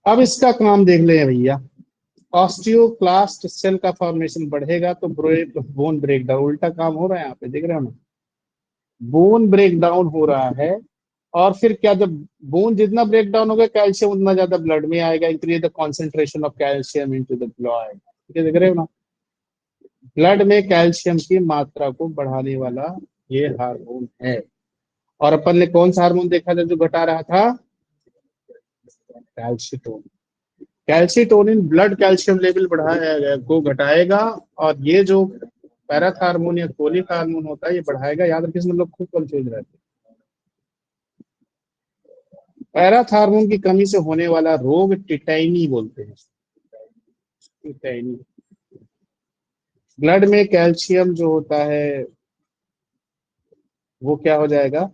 अब इसका काम देख ले भैया, ऑस्टियोक्लास्ट सेल का फॉर्मेशन बढ़ेगा तो बोन ब्रेक डाउन, उल्टा काम हो रहा है यहाँ पे, देख रहे हो ना, बोन ब्रेक डाउन हो रहा है। और फिर क्या, जब बोन जितना ब्रेक डाउन होगा कैल्शियम उतना ज्यादा ब्लड में आएगा, increase the concentration of calcium into the blood, ठीक है, देख रहे हो ना, ब्लड में कैल्शियम की मात्रा को बढ़ाने वाला ये हार्मोन है। और अपन ने कौन सा हार्मोन देखा था जो घटा रहा था, कैल्शिटोन। कैल्शिटोनिन ब्लड कैल्शियम लेवल बढ़ाया को घटाएगा, और ये जो पैराथार्मोन या कोलिक हार्मोन होता है ये बढ़ाएगा। याद रखिए, इसमें लोग खूब कंफ्यूज रहते हैं। पैराथार्मोन की कमी से होने वाला रोग टिटाइनी बोलते हैं, टिटाइनी। ब्लड में कैल्शियम जो होता है वो क्या हो जाएगा,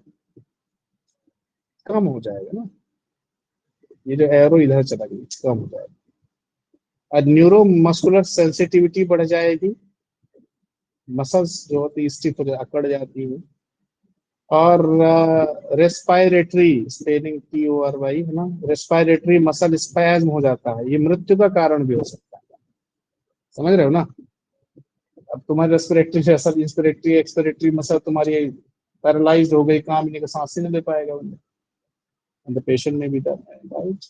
कम हो जाएगा ना, ये जो एरो इधर चला गया कम हो जाएगा, और न्यूरो मस्कुलर सेंसिटिविटी बढ़ जाएगी, मसल्स जो होती है स्टिफ हो अकड़ जाती है, और रेस्पायरेटरी स्पेलिंग TORY है ना, रेस्पायरेटरी मसल स्पैज्म हो जाता है, ये मृत्यु का कारण भी हो सकता है, समझ रहे हो ना। अब तुम्हारी respiratory muscle, inspiratory expiratory muscle तुम्हारी पैरालाइज हो गई, काम नहीं, सांस ही नहीं ले पाएगा बंदा, पेशेंट में भी दर्द है, राइट।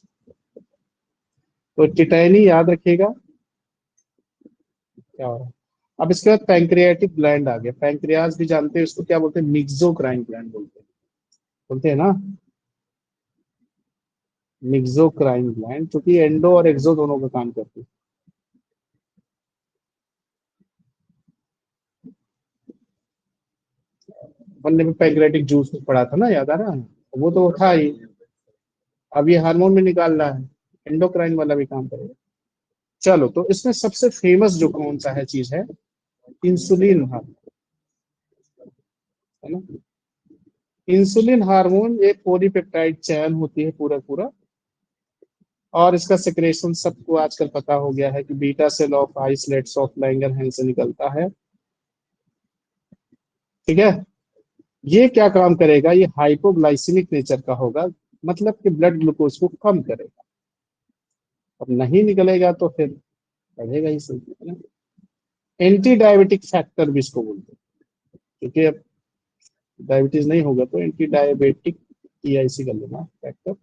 तो टिटाइनी याद रखिएगा क्या हो रहा है। अब इसके बाद पैंक्रियाटिक ग्लैंड आ गया, पैंक्रियाज भी जानते हैं उसको क्या बोलते हैं, मिक्सोक्राइन ग्लैंड बोलते हैं ना, मिक्सोक्राइन ग्लैंड, क्योंकि एंडो और एक्सो दोनों का काम करती है। बनने में पैंक्रियाटिक जूस पड़ा था ना, याद आ रहा है, वो तो था ही। अब ये हार्मोन में निकाल रहा है, एंडोक्राइन वाला भी काम करेगा। चलो, तो इसमें सबसे फेमस जो कौन सा है चीज है, इंसुलिन हार्मोन, है ना। इंसुलिन हार्मोन एक पॉलीपेप्टाइड चैन होती है पूरा पूरा, और इसका सिक्रेशन सबको आजकल पता हो गया है कि beta cell of islets of Langerhans से निकलता है, ठीक है। ये क्या काम करेगा, ये हाइपोग्लाइसिमिक नेचर का होगा, मतलब कि ब्लड ग्लूकोज को कम करेगा। अब नहीं निकलेगा तो फिर बढ़ेगा ही सही, है ना। एंटी डायबिटिक फैक्टर भी इसको बोलते हैं, क्योंकि अब डायबिटीज नहीं होगा तो एंटी डायबिटिक TIC कर लेना फैक्टर।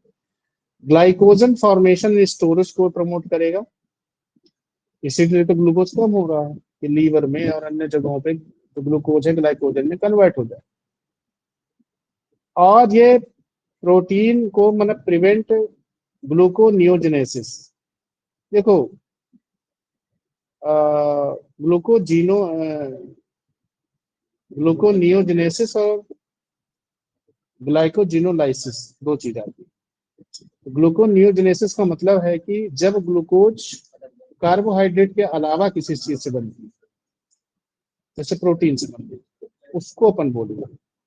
ग्लाइकोजन फॉर्मेशन स्टोरेज को प्रमोट करेगा, इसीलिए तो ग्लूकोज कम हो रहा है कि लीवर में और अन्य जगहों पे तो ग्लूकोज है ग्लाइकोजन में कन्वर्ट हो जाए। और ये प्रोटीन को मतलब प्रिवेंट ग्लूकोनियोजेनेसिस, देखो ग्लूकोजीनो ग्लूकोनियोजेनेसिस और ग्लाइकोजिनोलाइसिस दो चीज आती है। ग्लूकोनियोजेनेसिस का मतलब है कि जब ग्लूकोज कार्बोहाइड्रेट के अलावा किसी चीज से बनती है, जैसे प्रोटीन से बनती है, उसको अपन बोलेंगे।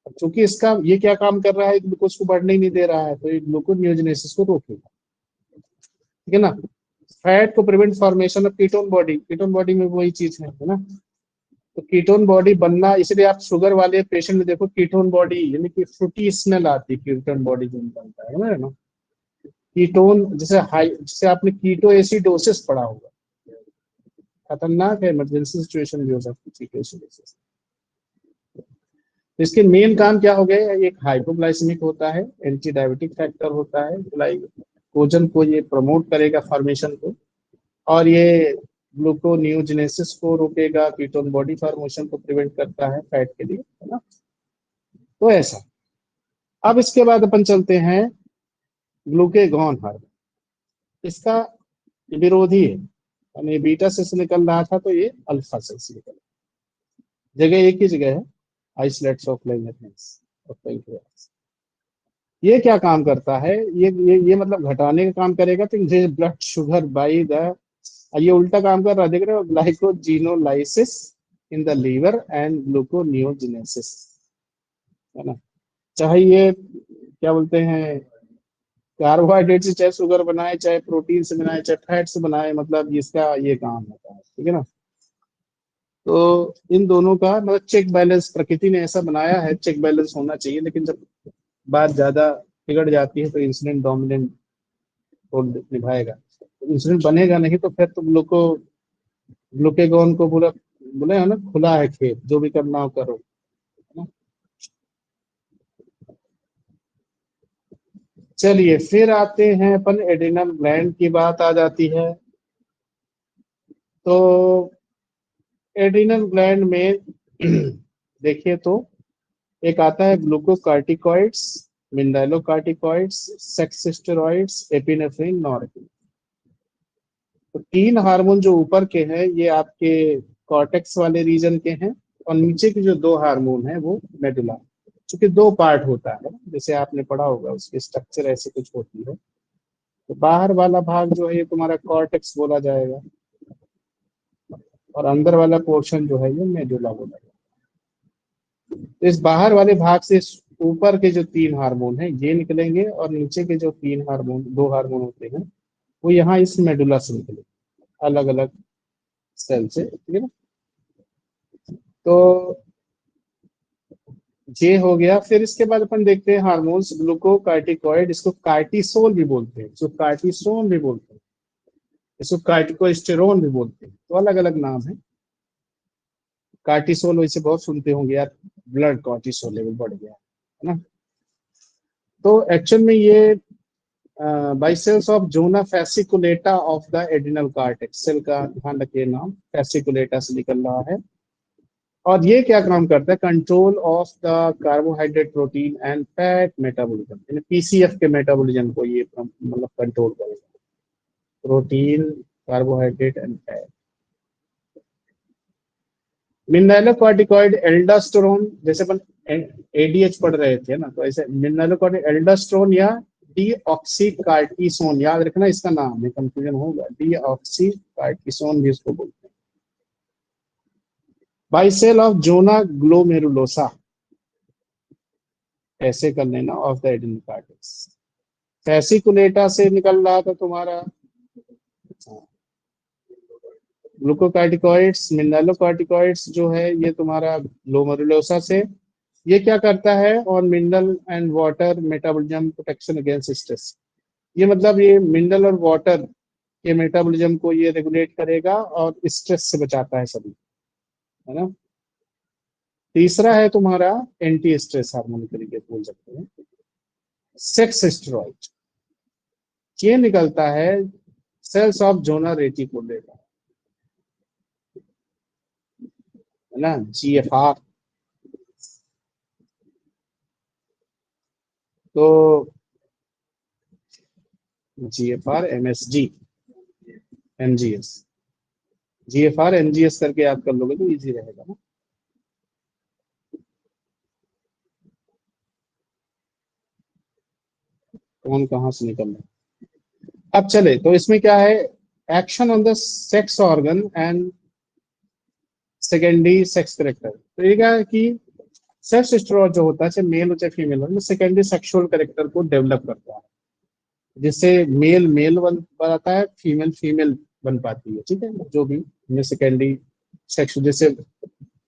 अब चूंकि इसका ये क्या काम कर रहा है, ग्लूकोज को बढ़ने ही नहीं दे रहा है, तो ये ग्लूकोनियोजेनेसिस को रोकेगा, ठीक है ना। फैट को prevent formation of ketone body, ketone body में वही चीज है ना। तो कीटोन बॉडी बनना, इसलिए आप शुगर वाले पेशेंट में देखो कीटोन बॉडी यानी कि फ्रूटी स्मेल आती है, कीटोन बॉडी जो बनता है ना। कीटोन जैसे हाई, जैसे आपने कीटो एसिडोसिस पढ़ा होगा, खतरनाक है, इमरजेंसी सिचुएशन भी हो सकती है कीटो एसिडोसिस। तो इसके मेन काम क्या हो गए, एक हाइपोग्लाइसेमिक होता है, एंटी डायबिटिक फैक्टर होता है, ग्लाइकोजन को ये प्रमोट करेगा फॉर्मेशन को, और ये ग्लूकोनियोजेनेसिस को रोकेगा, कीटोन बॉडी फॉर्मेशन को प्रिवेंट करता है फैट के लिए, है ना। तो ऐसा। अब इसके बाद अपन चलते हैं ग्लूकेगॉन हार्मोन, इसका विरोधी है, यानी बीटा से निकल रहा था तो ये अल्फा से निकल, जगह एक ही जगह है, आइसलेट्स ऑफ लैंगरहैंस और पैंक्रियास। ये क्या काम करता है, ये मतलब घटाने का काम करेगा, तो ब्लड शुगर बाई द, ये उल्टा काम कर रहा है, देख रहे हो, glycogenolysis in the liver and gluconeogenesis, है ना। चाहे ये क्या बोलते हैं, कार्बोहाइड्रेट से चाहे शुगर बनाए, चाहे प्रोटीन से बनाए, चाहे फैट से बनाए, मतलब इसका ये काम होता है, ठीक है ना। तो इन दोनों का मतलब चेक बैलेंस प्रकृति ने ऐसा बनाया है, चेक बैलेंस होना चाहिए, लेकिन जब बात ज्यादा बिगड़ जाती है तो इंसुलिन डोमिनेंट रोल निभाएगा। इंसुलिन बनेगा नहीं तो फिर तो ग्लूकेगॉन को पूरा बोले है ना, खुला है खेत, जो भी करना हो करो, है ना। चलिए फिर आते हैं अपन, एड्रिनल ग्लैंड की बात आ जाती है। तो एड्रिनल ग्लैंड में देखिए तो एक आता है ग्लूकोकार्टिकॉइड्स, मिनरलोकार्टिकॉइड्स, सेक्स स्टेरॉइड्स, एपिनेफ्रिन, नॉरएपिनेफ्रिन। तो तीन हार्मोन जो ऊपर के हैं ये आपके कॉर्टेक्स वाले रीजन के हैं, और नीचे के जो दो हार्मोन हैं वो मेडुला। क्योंकि दो पार्ट होता है, जैसे आपने पढ़ा होगा उसकी स्ट्रक्चर ऐसे कुछ होती है। तो बाहर वाला भाग जो है ये तुम्हारा कॉर्टेक्स बोला जाएगा, और अंदर वाला पोर्शन जो है ये मेडुला बोला जाएगा। तो इस बाहर वाले भाग से ऊपर के जो तीन हार्मोन हैं ये निकलेंगे, और नीचे के जो तीन हार्मोन, दो हार्मोन होते हैं, वो यहाँ इस मेडुला से निकलेंगे, अलग अलग सेल से, ठीक है ना। तो ये हो गया। फिर इसके बाद अपन देखते हैं हार्मोन्स, ग्लूकोकार्टिकॉइड, इसको कार्टिसोल भी बोलते हैं, इसको कार्टिसोन भी बोलते हैं, इसको कार्टिकोस्टेरोन भी बोलते हैं, तो अलग अलग नाम है। कार्टिसोल वैसे बहुत सुनते होंगे यार, ब्लड कॉर्टिसोल लेवल बढ़ गया है ना। तो एक्चुअल में ये by cells of zona fasciculata of the adrenal cortex, cell का ध्यान रखिए नाम फैसिकुलेटा से निकल रहा है। और ये क्या काम करता है, control of the carbohydrate, protein and fat metabolism, यानी पीसीएफ के मेटाबॉलिज्म को ये मतलब कंट्रोल करेगा, protein, carbohydrate and fat. Mineralocorticoid, aldosterone, जैसे अपन एडीएच पढ़ रहे थे ना, तो ऐसे मिनरलोकॉर्टिकॉइड, एल्डोस्टेरोन या डीऑक्सीकार्टिसोन, याद रखना इसका नाम है, कंफ्यूजन होगा, डीऑक्सीकार्टिसोन भी इसको बोलते हैं। By cell of zona glomerulosa, ऐसे कर लेना, of the adrenal cortex. Fasciculata से निकल रहा था तुम्हारा ग्लूकोकार्टिकॉइड्स, मिनरलोकार्टिकॉइड्स जो है ये तुम्हारा ग्लोमेरुलोसा से। ये क्या करता है, और mineral and water metabolism, protection against stress. ये मतलब ये मिनरल और वाटर के मेटाबॉलिज्म को ये रेगुलेट करेगा और स्ट्रेस से बचाता है सभी, है ना। तीसरा है तुम्हारा एंटी स्ट्रेस हार्मोन तरीके से बोल सकते हैं, सेक्स स्टेरॉइड। ये निकलता है सेल्स ऑफ जोना रेटिकुलेटा, है ना, जीएफआर। तो GFR, MSG, MGS, GFR MGS करके याद कर लोगे तो इजी रहेगा ना। कौन कहाँ से निकल रहा है। अब चले तो इसमें क्या है, action on the sex organ and secondary sex character. तो ये क्या है कि सेक्स स्टेरॉइड जो होता है, चाहे मेल हो चाहे फीमेल हो, सेकेंडरी सेक्सुअल करेक्टर को डेवलप करता है, जिससे मेल मेल बन पाता है, फीमेल फीमेल बन पाती है, ठीक है, जो भी में सेकेंडरी सेक्स। जैसे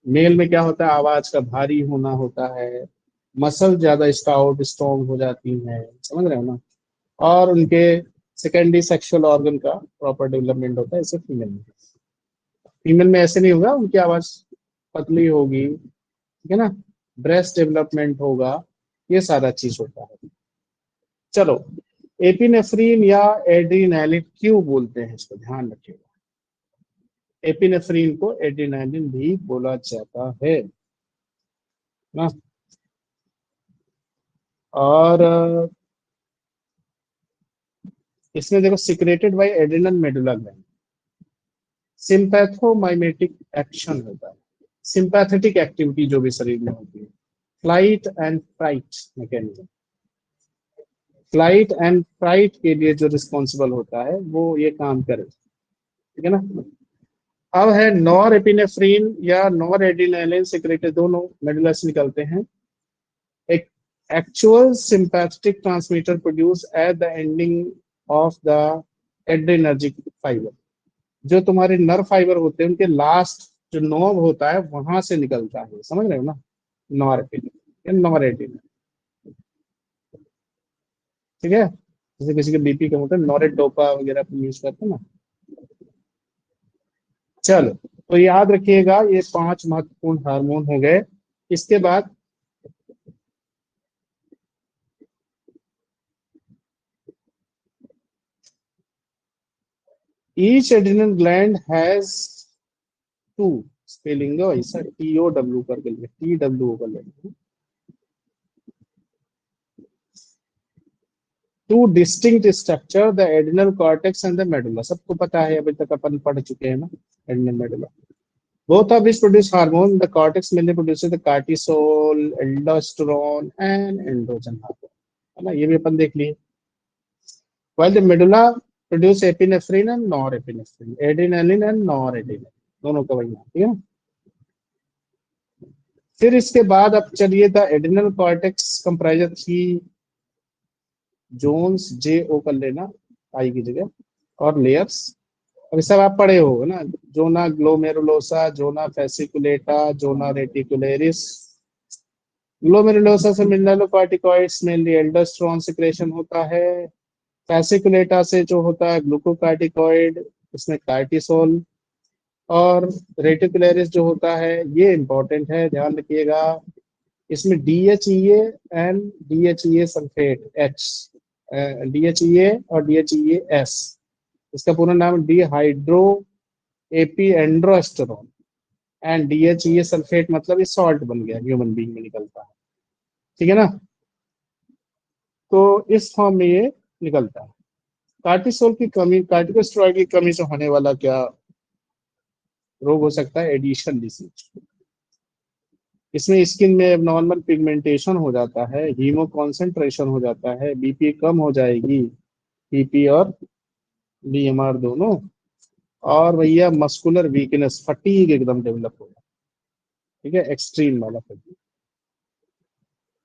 मेल में क्या होता है, आवाज का भारी होना होता है, मसल ज्यादा स्टाउट स्ट्रॉन्ग हो जाती है, समझ रहे हो ना। और उनके सेकेंडरी सेक्सुअल ऑर्गन का प्रॉपर डेवलपमेंट होता है, इसे फीमेल में। फीमेल में ऐसे नहीं होगा, उनकी आवाज पतली होगी, ठीक है ना, ब्रेस्ट डेवलपमेंट होगा, ये सारा चीज होता है। चलो, एपिनेफ्रीन या एड्रीनालिन क्यों बोलते हैं, इसको ध्यान रखिएगा। एपिनेफ्रीन को एड्रीनालिन भी बोला जाता है ना। और इसमें देखो, secreted by adrenal medulla gland, sympathomimetic action होता है, सिंपैथेटिक एक्टिविटी जो भी शरीर में होती है, flight and fright mechanism, flight and fright के लिए जो रिस्पॉन्सिबल होता है वो ये काम करे, ठीक है ना। अब है नॉर एपिनेफ्रीन या नॉर एड्रिनालिन, सिक्रेटेड, दोनों मेडुला से निकलते हैं। एक actual sympathetic transmitter produce at the ending of the adrenergic fibre, जो तुम्हारे नर्व फाइबर होते हैं उनके लास्ट जो नोब होता है वहां से निकलता है, समझ रहे हो ना, नॉर एपिनेफ्रिन, नॉर एड्रिनालिन, ठीक है। जैसे किसी के बीपी कम होता है, नॉरेडोपा वगैरह यूज करते हैं ना। चलो, तो याद रखिएगा ये 5 महत्वपूर्ण हार्मोन हो गए। इसके बाद each adrenal gland has two, spelling है ऐसा, TOW करके लिखे, TWO कर लेंगे, two distinct structure, the adrenal cortex and the medulla. सबको पता है, अभी तक अपन पढ़ चुके हैं ना, adrenal medulla. Both of which produce hormone. The cortex mainly produces the cortisol, aldosterone, and androgen hormone. है ना, ये भी अपन देख लिए। While the medulla produce epinephrine and norepinephrine, adrenaline and noradrenaline, दोनों का वही है, ठीक है ना। फिर इसके बाद अब चलिए, the adrenal cortex comprise three Jones, JO कर लेना आई की जगह, और लेयर्स। अभी सब आप पढ़े हो ना, जोना ग्लोमेरुलोसा, जोना फेसिकुलेटा, जोना रेटिकुलेरिस। ग्लोमेरुलोसा से मिनरलोकॉर्टिकॉइड्स मेनली एल्डोस्टेरोन सिक्रेशन होता है। फेसिकुलेटा से जो होता है ग्लूकोकार्टिकॉइड, इसमें कार्टिसोल। और रेटिकुलेरिस जो होता है, ये इंपॉर्टेंट है, ध्यान रखिएगा, इसमें DHEA and DHEA sulphate H, DHEA और DHEAS, इसका पूरा नाम dehydro AP androsterone and DHEA sulphate, मतलब ये सॉल्ट बन गया, ह्यूमन बीइंग में निकलता है, ठीक है ना। तो इस फॉर्म में ये निकलता है। कार्टिसोल की कमी, कार्टिकोस्टेरॉइड की कमी से होने वाला क्या रोग हो सकता है? Addison disease. इसमें स्किन में नॉर्मल पिगमेंटेशन हो जाता है, हीमो कॉन्सेंट्रेशन हो जाता है, BP कम हो जाएगी, PP और BMR दोनों, और भैया मस्कुलर वीकनेस, फटीग एकदम डेवलप होगा, ठीक है, एक्सट्रीम वाला फटीग।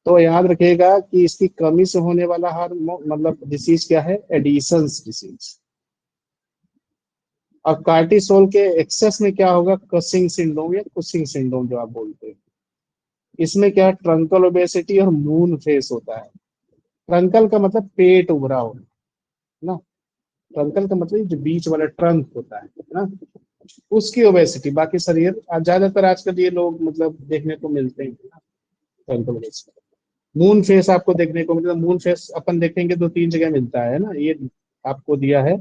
तो याद रखिएगा कि इसकी कमी से होने वाला हार्मोन मतलब डिसीज क्या है? Addison's disease. और कार्टिसोल के एक्सेस में क्या होगा? कसिंग सिंड्रोम या कुसिंग सिंड्रोम जो आप बोलते हैं। इसमें क्या, ट्रंकल ओबेसिटी और मून फेस होता है। ट्रंकल का मतलब पेट उभरा होना, है ना। ट्रंकल का मतलब जो बीच वाला ट्रंक होता है ना, उसकी ओबेसिटी। बाकी शरीर ज्यादातर आजकल ये लोग मतलब देखने को मिलते हैं ना, ट्रंकल ओबेसिटी। मून फेस आपको देखने को मिलता है। मून फेस अपन देखेंगे तो 3 जगह मिलता है ना, ये आपको दिया है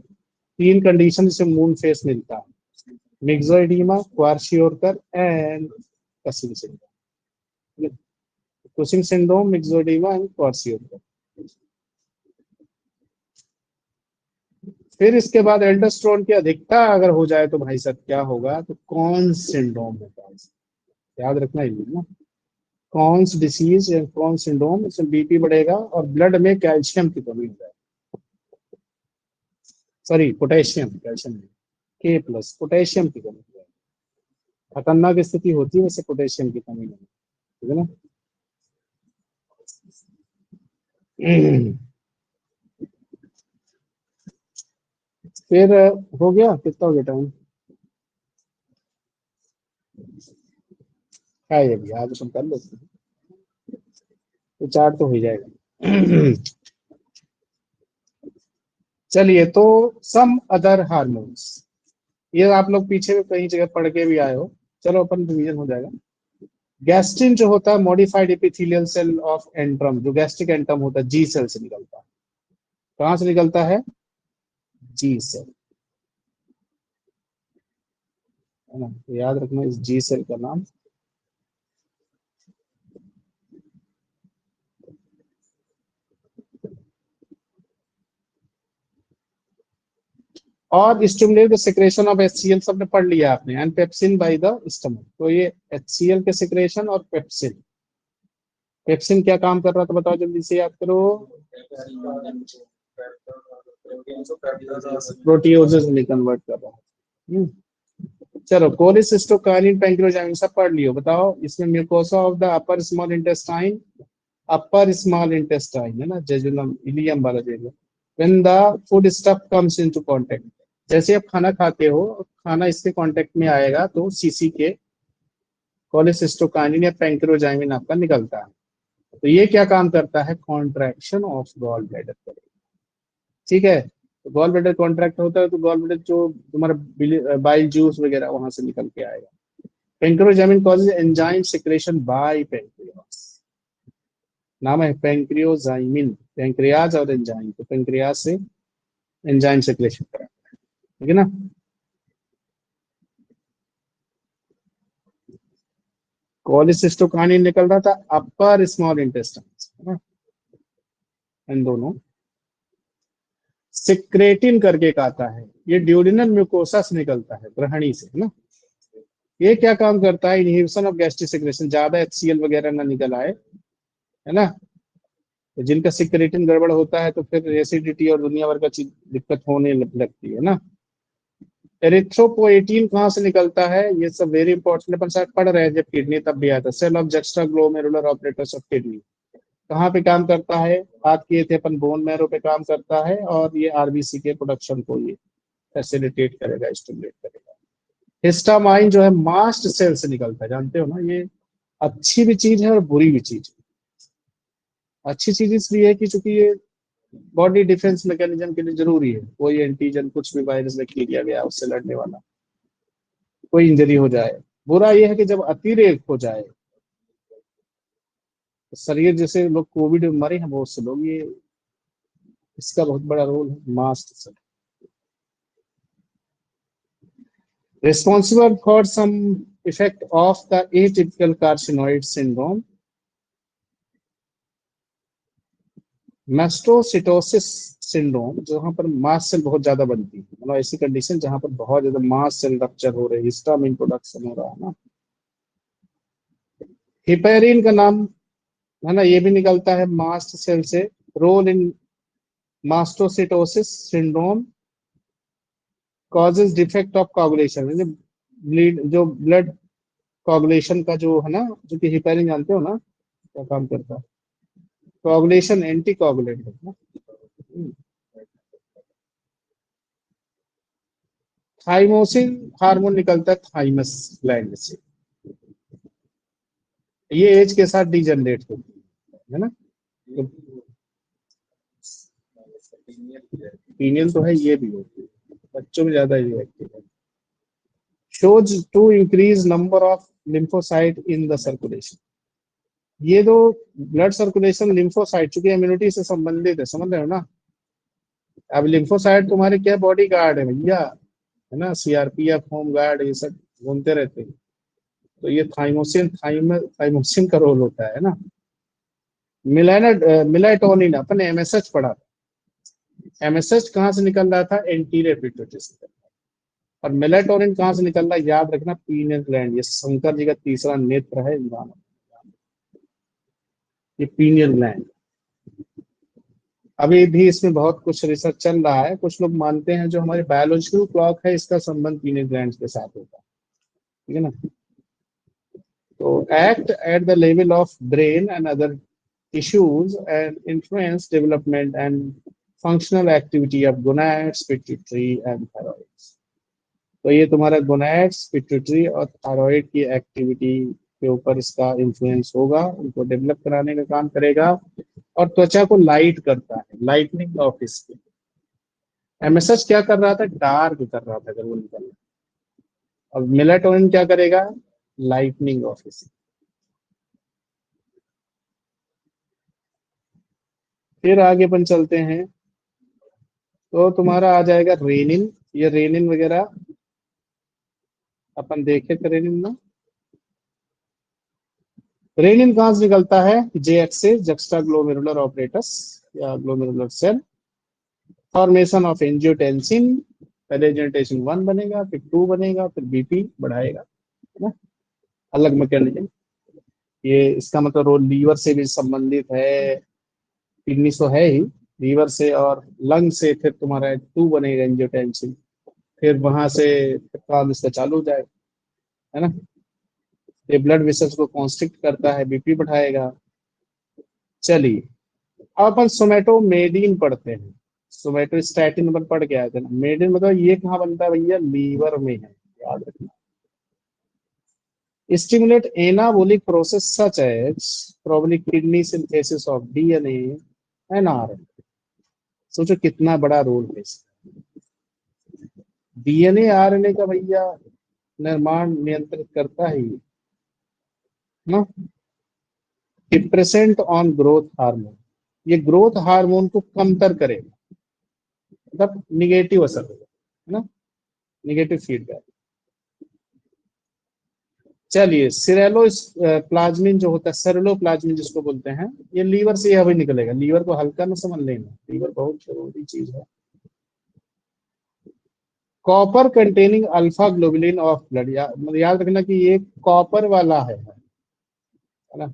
3 कंडीशन से मून फेस मिलता है, myxoedema, kwashiorkor and Cushing syndrome. Cushing syndrome, myxoedema and kwashiorkor. फिर इसके बाद एल्डोस्टेरोन की अधिकता अगर हो जाए तो भाई साहब क्या होगा? तो कॉन्स सिंड्रोम होता है। याद रखना ही है ना, कॉन्स डिसीज या कॉन्स सिंड्रोम। इसमें BP बढ़ेगा और ब्लड में कैल्शियम की कमी हो जाएगी, सॉरी पोटेशियम, कैल्शियम नहीं, K+, पोटेशियम की कमी हो जाएगी। खतरनाक स्थिति होती है वैसे पोटेशियम की कमी नहीं, ठीक है ना। फिर हो गया, कितना हो गया टाइम? है ये भी, आज अपन कर लेते हैं, तो 4 तो हो ही जाएगा। चलिए, तो सम अदर हार्मोन्स, ये आप लोग पीछे में कहीं जगह पढ़ के भी आए हो, चलो अपन रिवीजन हो जाएगा। गैस्ट्रिन जो होता है modified epithelial cell of antrum, जो गैस्ट्रिक एंट्रम होता है G सेल से निकलता है। कहाँ से निकलता है? G सेल, है ना, तो याद रखना इस G सेल का नाम। और stimulate the secretion of HCl, सबने पढ़ लिया आपने, and pepsin by the stomach. तो ये HCl के सिक्रेशन और पेप्सिन, पेप्सिन क्या काम कर रहा था बताओ जल्दी से, याद करो। प्रोटियोजेस में कन्वर्ट कर रहा है। चलो, कोलिसिस्टोकाइनिन, पैंक्रियोजाइमिन सब पढ़ लियो, बताओ इसमें mucosa of the upper small intestine, upper small intestine है ना, जेजुनम, इलियम वाला jejunum. When the food stuff comes into contact, जैसे आप खाना खाते हो, खाना इसके कांटेक्ट में आएगा तो सीसी के कोलिसिस्टोकाइनिन या पैंक्रियोजाइमिन आपका निकलता है। तो ये क्या काम करता है? कॉन्ट्रैक्शन ऑफ गॉल ब्लैडर करेगा, ठीक है। तो गॉल ब्लैडर कॉन्ट्रैक्ट होता है तो गॉल ब्लैडर जो तुम्हारा बाइल जूस वगैरह वहां से निकल के आएगा। Pancreozymin causes enzyme secretion by pancreas, नाम है पेंक्रियोजाइमिन, पेंक्रियाज और एंजाइम, तो पेंक्रियाज से एंजाइम सिक्रेशन कराता है, ठीक है ना। कोलिसिस्टोकाइनिन निकल रहा था अपर स्मॉल इंटेस्टाइन, इन दोनों। सिक्रेटिन करके एक आता है, ये ड्यूडिनल म्यूकोसा से निकलता है, ग्रहणी से, है ना। ये क्या काम करता है, इनहिबिशन ऑफ गैस्ट्रिक सिक्रेशन, ज्यादा HCl वगैरह ना निकल आए, है ना। तो जिनका सिक्रेटिन गड़बड़ होता है तो फिर एसिडिटी और दुनिया भर का चीज दिक्कत होने लगती है ना। एरिथ्रोपोएटिन कहाँ से निकलता है, ये सब वेरी इंपॉर्टेंट, अपन शायद पढ़ रहे हैं जब किडनी तब भी आता है। Cell of juxtaglomerular apparatus of kidney कहाँ पे काम करता है, बात किए थे अपन, बोन मैरो पे काम करता है, और ये आरबीसी के प्रोडक्शन को ये फैसिलिटेट करेगा, स्टिमुलेट करेगा। हिस्टामाइन जो है मास्ट सेल से निकलता है, जानते हो ना, ये अच्छी भी चीज है और बुरी भी चीज है। अच्छी चीज इसलिए है कि चूंकि ये बॉडी डिफेंस मैकेनिज्म के लिए जरूरी है, कोई एंटीजन कुछ भी वायरस बैक्टीरिया गया उससे लड़ने वाला, कोई इंजरी हो जाए। बुरा यह है कि जब अतिरेक हो जाए तो शरीर, जैसे लोग कोविड में मरे हैं बहुत से लोग, ये इसका बहुत बड़ा रोल है mast cell. Responsible for some effect of the atypical carcinoid syndrome, mastocytosis syndrome, जहां पर मास सेल बहुत ज्यादा बनती है, मतलब ऐसी कंडीशन जहां पर बहुत ज्यादा मास सेल रप्चर हो रहे हैं, हिस्टामिन प्रोडक्शन हो रहा है ना। हिपेरिन का नाम है ना, ये भी निकलता है मास्ट सेल से। Role in mastocytosis syndrome, causes defect of coagulation, bleed जो ब्लड कोगुलेशन का जो है ना, जो कि हिपेरिन जानते हो ना क्या काम करता है, कोगुलेशन एंटी कोगुलेंट है ना। थाइमोसिन हार्मोन निकलता है थाइमस ग्लैंड से, ये एज के साथ डिजनरेट होती है ना। तो फीमेल तो है, ये भी होती है, बच्चों में ज्यादा ये एक्टिव है। Shows to increase number of lymphocyte in the circulation, ये दो ब्लड सर्कुलेशन लिम्फोसाइट, चूंकि इम्यूनिटी से संबंधित है, समझ रहे हो ना। अब लिम्फोसाइट तुम्हारे क्या बॉडी गार्ड है भैया, है ना, CRPF होम गार्ड, ये सब घूमते रहते हैं। तो ये थाइमोसिन का रोल होता है ना। मिलाटोनिन अपन MSH पढ़ा था, MSH कहाँ से निकल रहा था, एंटीरियर पिट्यूटरी से। और मेलाटोनिन कहाँ से निकल रहा है, याद रखना, पीनियल ग्लैंड, ये शंकर जी का तीसरा नेत्र है इंसान, ये पीनियल ग्लैंड। अभी भी इसमें बहुत कुछ रिसर्च चल रहा है, कुछ लोग मानते हैं जो हमारे बायोलॉजिकल क्लॉक है इसका संबंध पीनियल ग्लैंड के साथ होता है, ठीक है ना। तो act at the level of brain and other tissues and influence development and functional activity of gonads, pituitary and thyroid। तो ये तुम्हारा गोनाड्स, पिट्यूटरी और थायराइड की एक्टिविटी के ऊपर इसका इन्फ्लुएंस होगा, उनको डेवलप कराने का काम करेगा, और त्वचा को लाइट करता है, लाइटनिंग ऑफ स्किन। MSH क्या कर रहा था, डार्क कर रहा था अगर वो निकल रहा, और मेलाटोनिन क्या करेगा, लाइटनिंग ऑफ स्किन। फिर आगे अपन चलते हैं, तो तुम्हारा आ जाएगा रेनिन, ये रेनिन वगैरह अपन देखे थे, रेनिन ना। रेनिन कहां से निकलता है, JH से, जक्स्टा ग्लोमेरुलर ऑपरेटस या glomerular cell. Formation of angiotensin, पहले एंजियोटेंसिन 1 बनेगा, फिर 2 बनेगा, फिर BP बढ़ाएगा, है ना, अलग मैकेनिज्म। ये इसका मतलब रोल लीवर से भी संबंधित है, किडनी तो है ही, लीवर से और लंग से फिर तुम्हारा 2 बनेगा एंजियोटेंसिन, फिर वहां से फिर काम इसका चालू हो जाए, है ना। ये ब्लड वेसल्स को कॉन्स्ट्रिक्ट करता है, BP बढ़ाएगा। चलिए, अब अपन सोमेटोमेडिन पढ़ते हैं। सोमेटोस्टैटिन अपन पढ़ के आए थे ना, मेडिन मतलब ये कहाँ बनता है भैया, लीवर में है, याद रखना। Stimulate anabolic process such as probably kidney synthesis of DNA and RNA। सोचो कितना बड़ा रोल है इसका। डीएनए आरएनए का भैया निर्माण नियंत्रित करता है ये ना। डिप्रेसेंट ऑन ग्रोथ हार्मोन, ये ग्रोथ हार्मोन को कमतर करेगा, मतलब निगेटिव असर होगा, है ना, निगेटिव फीडबैक। चलिए सिरेलो प्लाज्मिन जो होता है, सेरेलो प्लाज्मिन जिसको बोलते हैं, ये लीवर से अभी निकलेगा। लीवर को हल्का ना समझ लेना, लीवर बहुत जरूरी चीज है। Copper containing alpha globulin of blood, याद रखना कि ये कॉपर वाला है ना।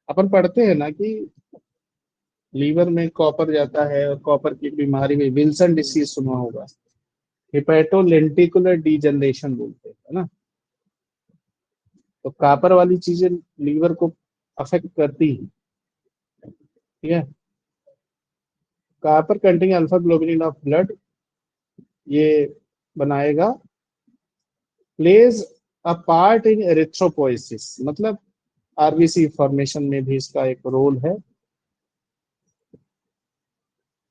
अपन पढ़ते हैं ना कि लीवर में कॉपर जाता है और कॉपर की बीमारी में विल्सन डिसीज सुना होगा, हिपैटोलेंटिकुलर डीजनरेशन बोलते हैं, है ना। तो कॉपर वाली चीजें लीवर को अफेक्ट करती है, ठीक है। Copper containing alpha globulin of blood ये बनाएगा, plays a part in erythropoiesis, मतलब आरबीसी फॉर्मेशन में भी इसका एक रोल है।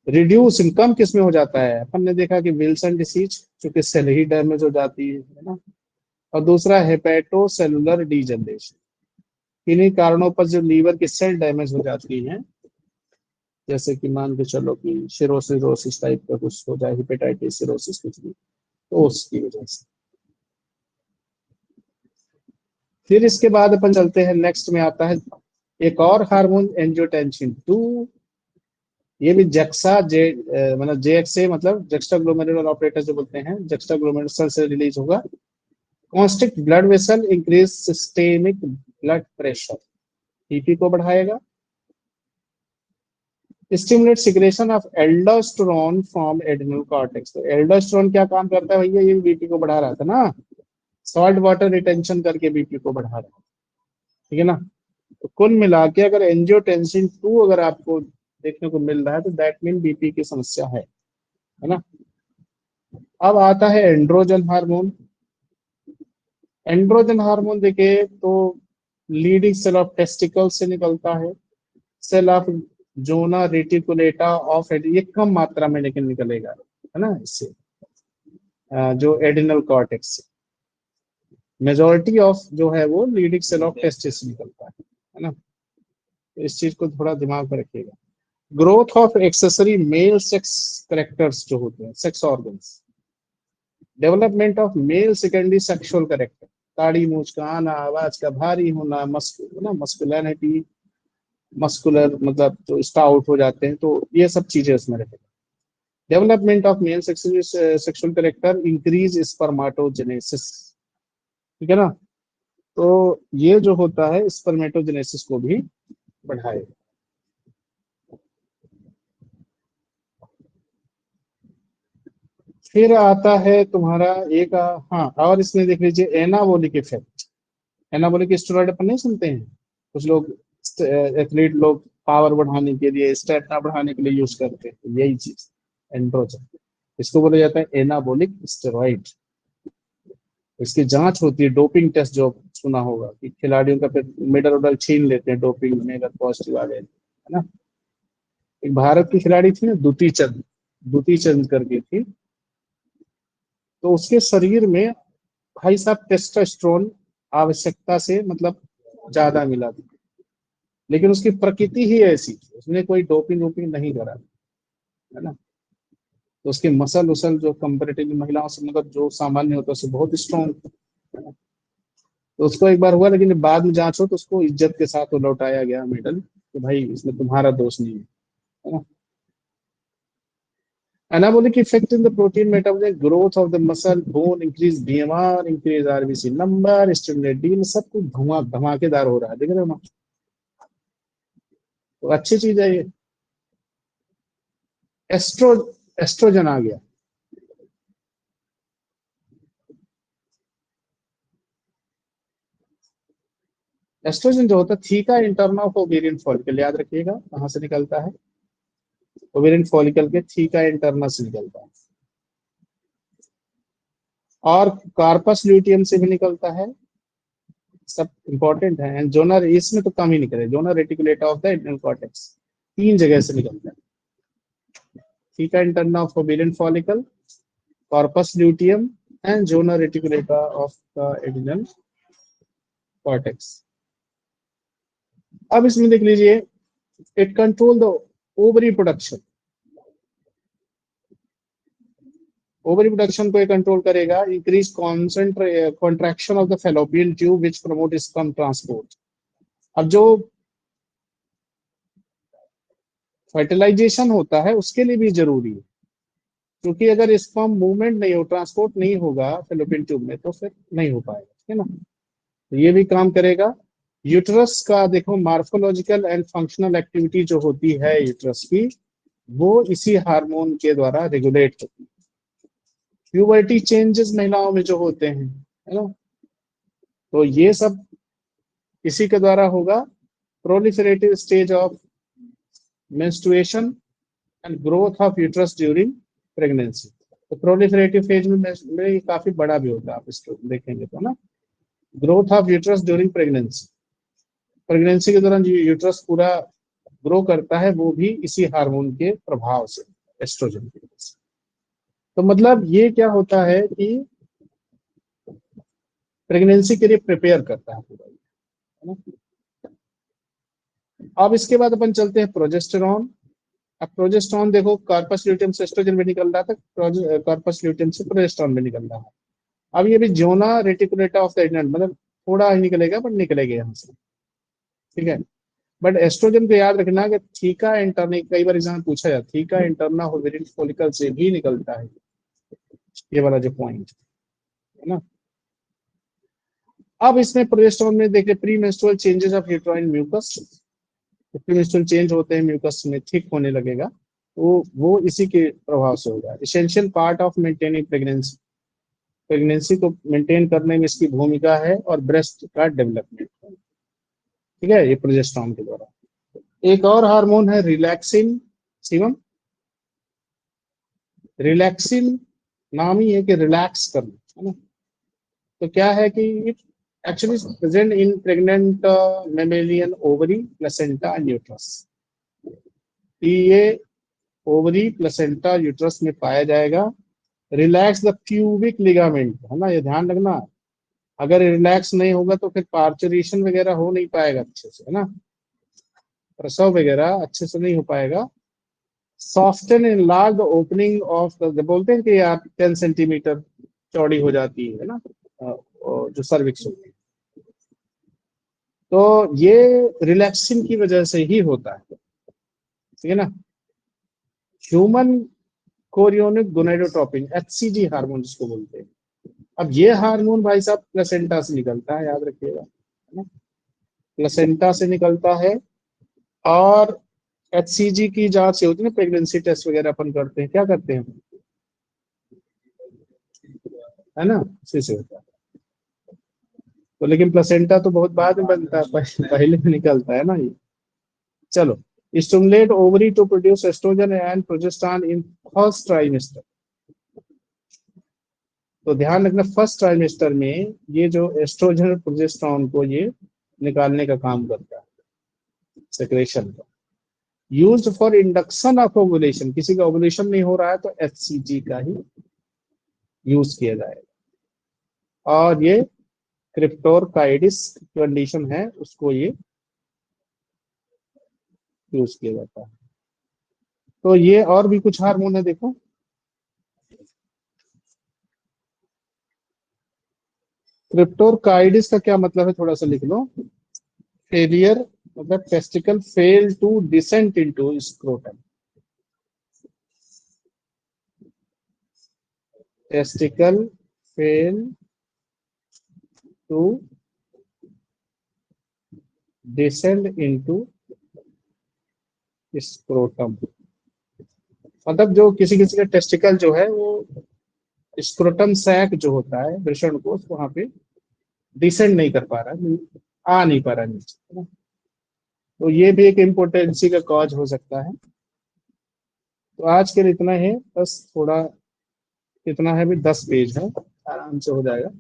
रिड्यूस इनकम किस में हो जाता है, अपन ने देखा कि विल्सन डिसीज चूंकि सेल ही डैमेज हो जाती है ना। और दूसरा हेपेटोसेलुलर डीजनरेशन, इन्हीं कारणों पर जो लीवर की सेल डैमेज हो जाती है, जैसे कि मान के चलो कि सिरोसिस टाइप का कुछ हो जाए, हेपेटाइटिस सिरोसिस कुछ भी, तो उसकी वजह से। फिर इसके बाद अपन चलते हैं, नेक्स्ट में आता है एक और हार्मोन एंजियोटेंसिन 2। ये भी जक्सा जे मतलब जेएक्सए, मतलब जक्स्टा ग्लोमेरुलर ऑपरेटर जो बोलते हैं, जक्स्टा ग्लोमेरुलर से रिलीज होगा। Constrict blood vessel, increase systemic blood pressure, BP को बढ़ाएगा। Stimulate secretion of aldosterone from adrenal cortex, तो एल्डोस्टेरोन क्या काम करता है भैया, ये बीपी को बढ़ा रहा था ना, सॉल्ट वाटर रिटेंशन करके बीपी को बढ़ा रहा है, ठीक है ना। तो कुल मिला के अगर एंजियोटेंसिन 2 अगर आपको देखने को मिल रहा है तो दैट मीन बीपी की समस्या है ना। अब आता है एंड्रोजन हार्मोन। एंड्रोजन हार्मोन देखिए तो लीडिंग सेल ऑफ टेस्टिकल से निकलता है, cell of zona reticulata of ये कम मात्रा में लेकिन निकलेगा, है ना, इससे जो एडिनल कॉर्टेक्स से। मेजोरिटी ऑफ जो है वो लीडिंग सेल ऑफ टेस्टिस से निकलता है ना। तो इस चीज को थोड़ा दिमाग में रखिएगा। Growth of accessory male sex characters जो होते हैं, sex organs. Development of male secondary sexual character, ताड़ी मूछ का आना, आवाज का भारी होना, मस्कुलिनिटी, मस्कुलर मतलब जो स्टाउट हो जाते हैं, तो ये सब चीजें उसमें रहेगा। Development of male sexual character, increase spermatogenesis, ठीक है ना। तो ये जो होता है स्पर्मेटोजेनेसिस को भी बढ़ाएगा। फिर आता है तुम्हारा एक हाँ, और इसमें देख लीजिए एनाबोलिक इफेक्ट। एनाबोलिक स्टेरॉइड अपन नहीं सुनते हैं, कुछ लोग एथलीट लोग पावर बढ़ाने के लिए, स्टेमिना बढ़ाने के लिए यूज करते हैं, तो यही चीज एंड्रोजन, इसको बोला जाता है एनाबोलिक स्टेरॉइड। इसकी जांच होती है, डोपिंग टेस्ट जो सुना होगा कि खिलाड़ियों का फिर मेडल उडल छीन लेते हैं डोपिंग में अगर पॉजिटिव आ गए, है ना। एक भारत की खिलाड़ी थी ना, दुती चंद करके थी, तो उसके शरीर में भाई साहब टेस्टोस्टेरोन आवश्यकता से मतलब ज्यादा मिला था, लेकिन उसकी प्रकृति ही ऐसी थी, उसने कोई डोपिंग वोपिंग नहीं करा, है ना। तो उसके मसल उसल जो कंपेरेटिवली महिलाओं से मतलब जो सामान्य होता है उससे बहुत स्ट्रॉन्ग, तो उसको एक बार हुआ, लेकिन बाद में जांच हो तो उसको इज्जत के साथ वो लौटाया गया मेडल, कि भाई इसमें तुम्हारा दोष नहीं है ना। Anabolic effect in the protein metabolism, growth of the muscle, bone, increase BMR, increase RBC number, stimulate D, सब कुछ धमाकेदार हो रहा है, देख रहे हो ना। तो अच्छी चीज है ये। एस्ट्रो एस्ट्रोजन आ गया। एस्ट्रोजन जो होता है theca interna of ovarian follicle, याद रखिएगा कहाँ से निकलता है, ओवेरियन फॉलिकल के थीका इंटरना से निकलता है, और कार्पस ल्यूटियम से भी निकलता है, सब इंपॉर्टेंट है। एंड जोनर, इसमें तो कम ही निकले, zona reticulata of the adrenal cortex, 3 जगह से निकलता है। Theca interna of ovarian follicle, corpus luteum and zona reticulata of the adrenal cortex. अब इसमें देख लीजिए, it control the ovary production. Ovary production को ये कंट्रोल करेगा, increase contraction of the fallopian tube which promote sperm transport. अब जो fertilisation होता है उसके लिए भी जरूरी है, क्योंकि अगर स्पर्म मूवमेंट नहीं हो, ट्रांसपोर्ट नहीं होगा फैलोपियन ट्यूब में, तो फिर नहीं हो पाएगा, ठीक है ना। तो ये भी काम करेगा। यूट्रस का देखो मार्फोलॉजिकल एंड फंक्शनल एक्टिविटी जो होती है यूट्रस की, वो इसी हार्मोन के द्वारा रेगुलेट होती है। प्यूबर्टी चेंजेस महिलाओं में जो होते हैं, है ना, तो ये सब इसी के द्वारा होगा। Proliferative stage of menstruation and growth of uterus during pregnancy. तो प्रोलिफरेटिव फेज में ये काफी बड़ा भी होता है, आप इसको देखेंगे तो ना। Growth of uterus during pregnancy, pregnancy के दौरान जो यूट्रस पूरा ग्रो करता है वो भी इसी हार्मोन के प्रभाव से, एस्ट्रोजन की वजह से। तो मतलब ये क्या होता है कि प्रेगनेंसी के लिए प्रिपेयर करता है पूरा, है ना। अब इसके बाद अपन चलते हैं प्रोजेस्टेरॉन। अब प्रोजेस्टेरॉन देखो, कार्पस ल्यूटियम से एस्ट्रोजन में निकल रहा था, कार्पस ल्यूटियम से प्रोजेस्टेरॉन में निकल रहा है। अब ये भी जोना रेटिकुलेटा ऑफ द एड्रिनल, मतलब थोड़ा ही निकलेगा पर निकलेगा यहाँ से, ठीक है। बट एस्ट्रोजन को याद रखना कि थीका इंटरना, कई बार एग्जाम पूछा जाता है, थीका इंटरना ओवेरियन फॉलिकल से भी निकलता है, ये वाला जो पॉइंट है ना। अब इसमें प्रोजेस्टेरॉन में देखिए premenstrual changes of uterine mucus, premenstrual change होते हैं, म्यूकस में थिक होने लगेगा, वो इसी के प्रभाव से होगा। Essential part of maintaining pregnancy, pregnancy को मेंटेन करने में इसकी भूमिका है, और ब्रेस्ट का डेवलपमेंट, ठीक है, ये प्रोजेस्टेरॉन के द्वारा। एक और हार्मोन है रिलैक्सिन। शिवम, रिलैक्सिन नाम ही है कि रिलैक्स करना, है ना। तो क्या है कि it actually present in pregnant mammalian ovary, placenta and uterus. ये ओवरी, प्लेसेंटा, यूट्रस में पाया जाएगा। रिलैक्स द प्यूबिक लिगामेंट, है ना, ये ध्यान रखना। अगर रिलैक्स नहीं होगा तो फिर पार्चुरेशन वगैरह हो नहीं पाएगा अच्छे से, है ना, प्रसव वगैरह अच्छे से नहीं हो पाएगा। Soften and large opening of, बोलते हैं कि आप 10 सेंटीमीटर चौड़ी हो जाती है ना, जो सर्विक्स होती है, तो ये रिलैक्सिन की वजह से ही होता है, ठीक है ना। Human chorionic gonadotropin, HCG hormone जिसको बोलते हैं। अब ये हार्मोन भाई साहब प्लेसेंटा से निकलता है, याद रखिएगा, है ना, प्लेसेंटा से निकलता है। और एचसीजी की जांच से होती है ना, प्रेगनेंसी टेस्ट वगैरह अपन करते हैं, क्या करते हैं, है ना, उसी से होता है। तो लेकिन प्लेसेंटा तो बहुत बाद में बनता है, पहले में निकलता है ना ये। चलो, stimulate ovary to produce oestrogen and progesterone in first trimester. तो ध्यान रखना, फर्स्ट ट्राइमेस्टर में ये जो एस्ट्रोजन और प्रोजेस्टेरॉन को ये निकालने का काम करता है, सेक्रेशन का। Used for induction of ovulation, किसी का ओवुलेशन नहीं हो रहा है तो एचसीजी का ही यूज किया जाएगा। और ये क्रिप्टोरकाइडिस कंडीशन है, उसको ये यूज किया जाता है। तो ये और भी कुछ हार्मोन है, देखो। क्रिप्टोरकाइडिस का क्या मतलब है, थोड़ा सा लिख लो। फेलियर, मतलब testicle fail to descent into scrotum, testicle fail to descend into scrotum, मतलब जो किसी किसी का टेस्टिकल जो है वो स्क्रोटम सैक जो होता है वृषण को, वहां पे डिसेंड नहीं कर पा रहा है, आ नहीं पा रहा नीचे, है ना। तो ये भी एक इम्पोर्टेंसी का कॉज हो सकता है। तो आज के लिए इतना है, बस थोड़ा इतना है भी, 10 पेज है, आराम से हो जाएगा।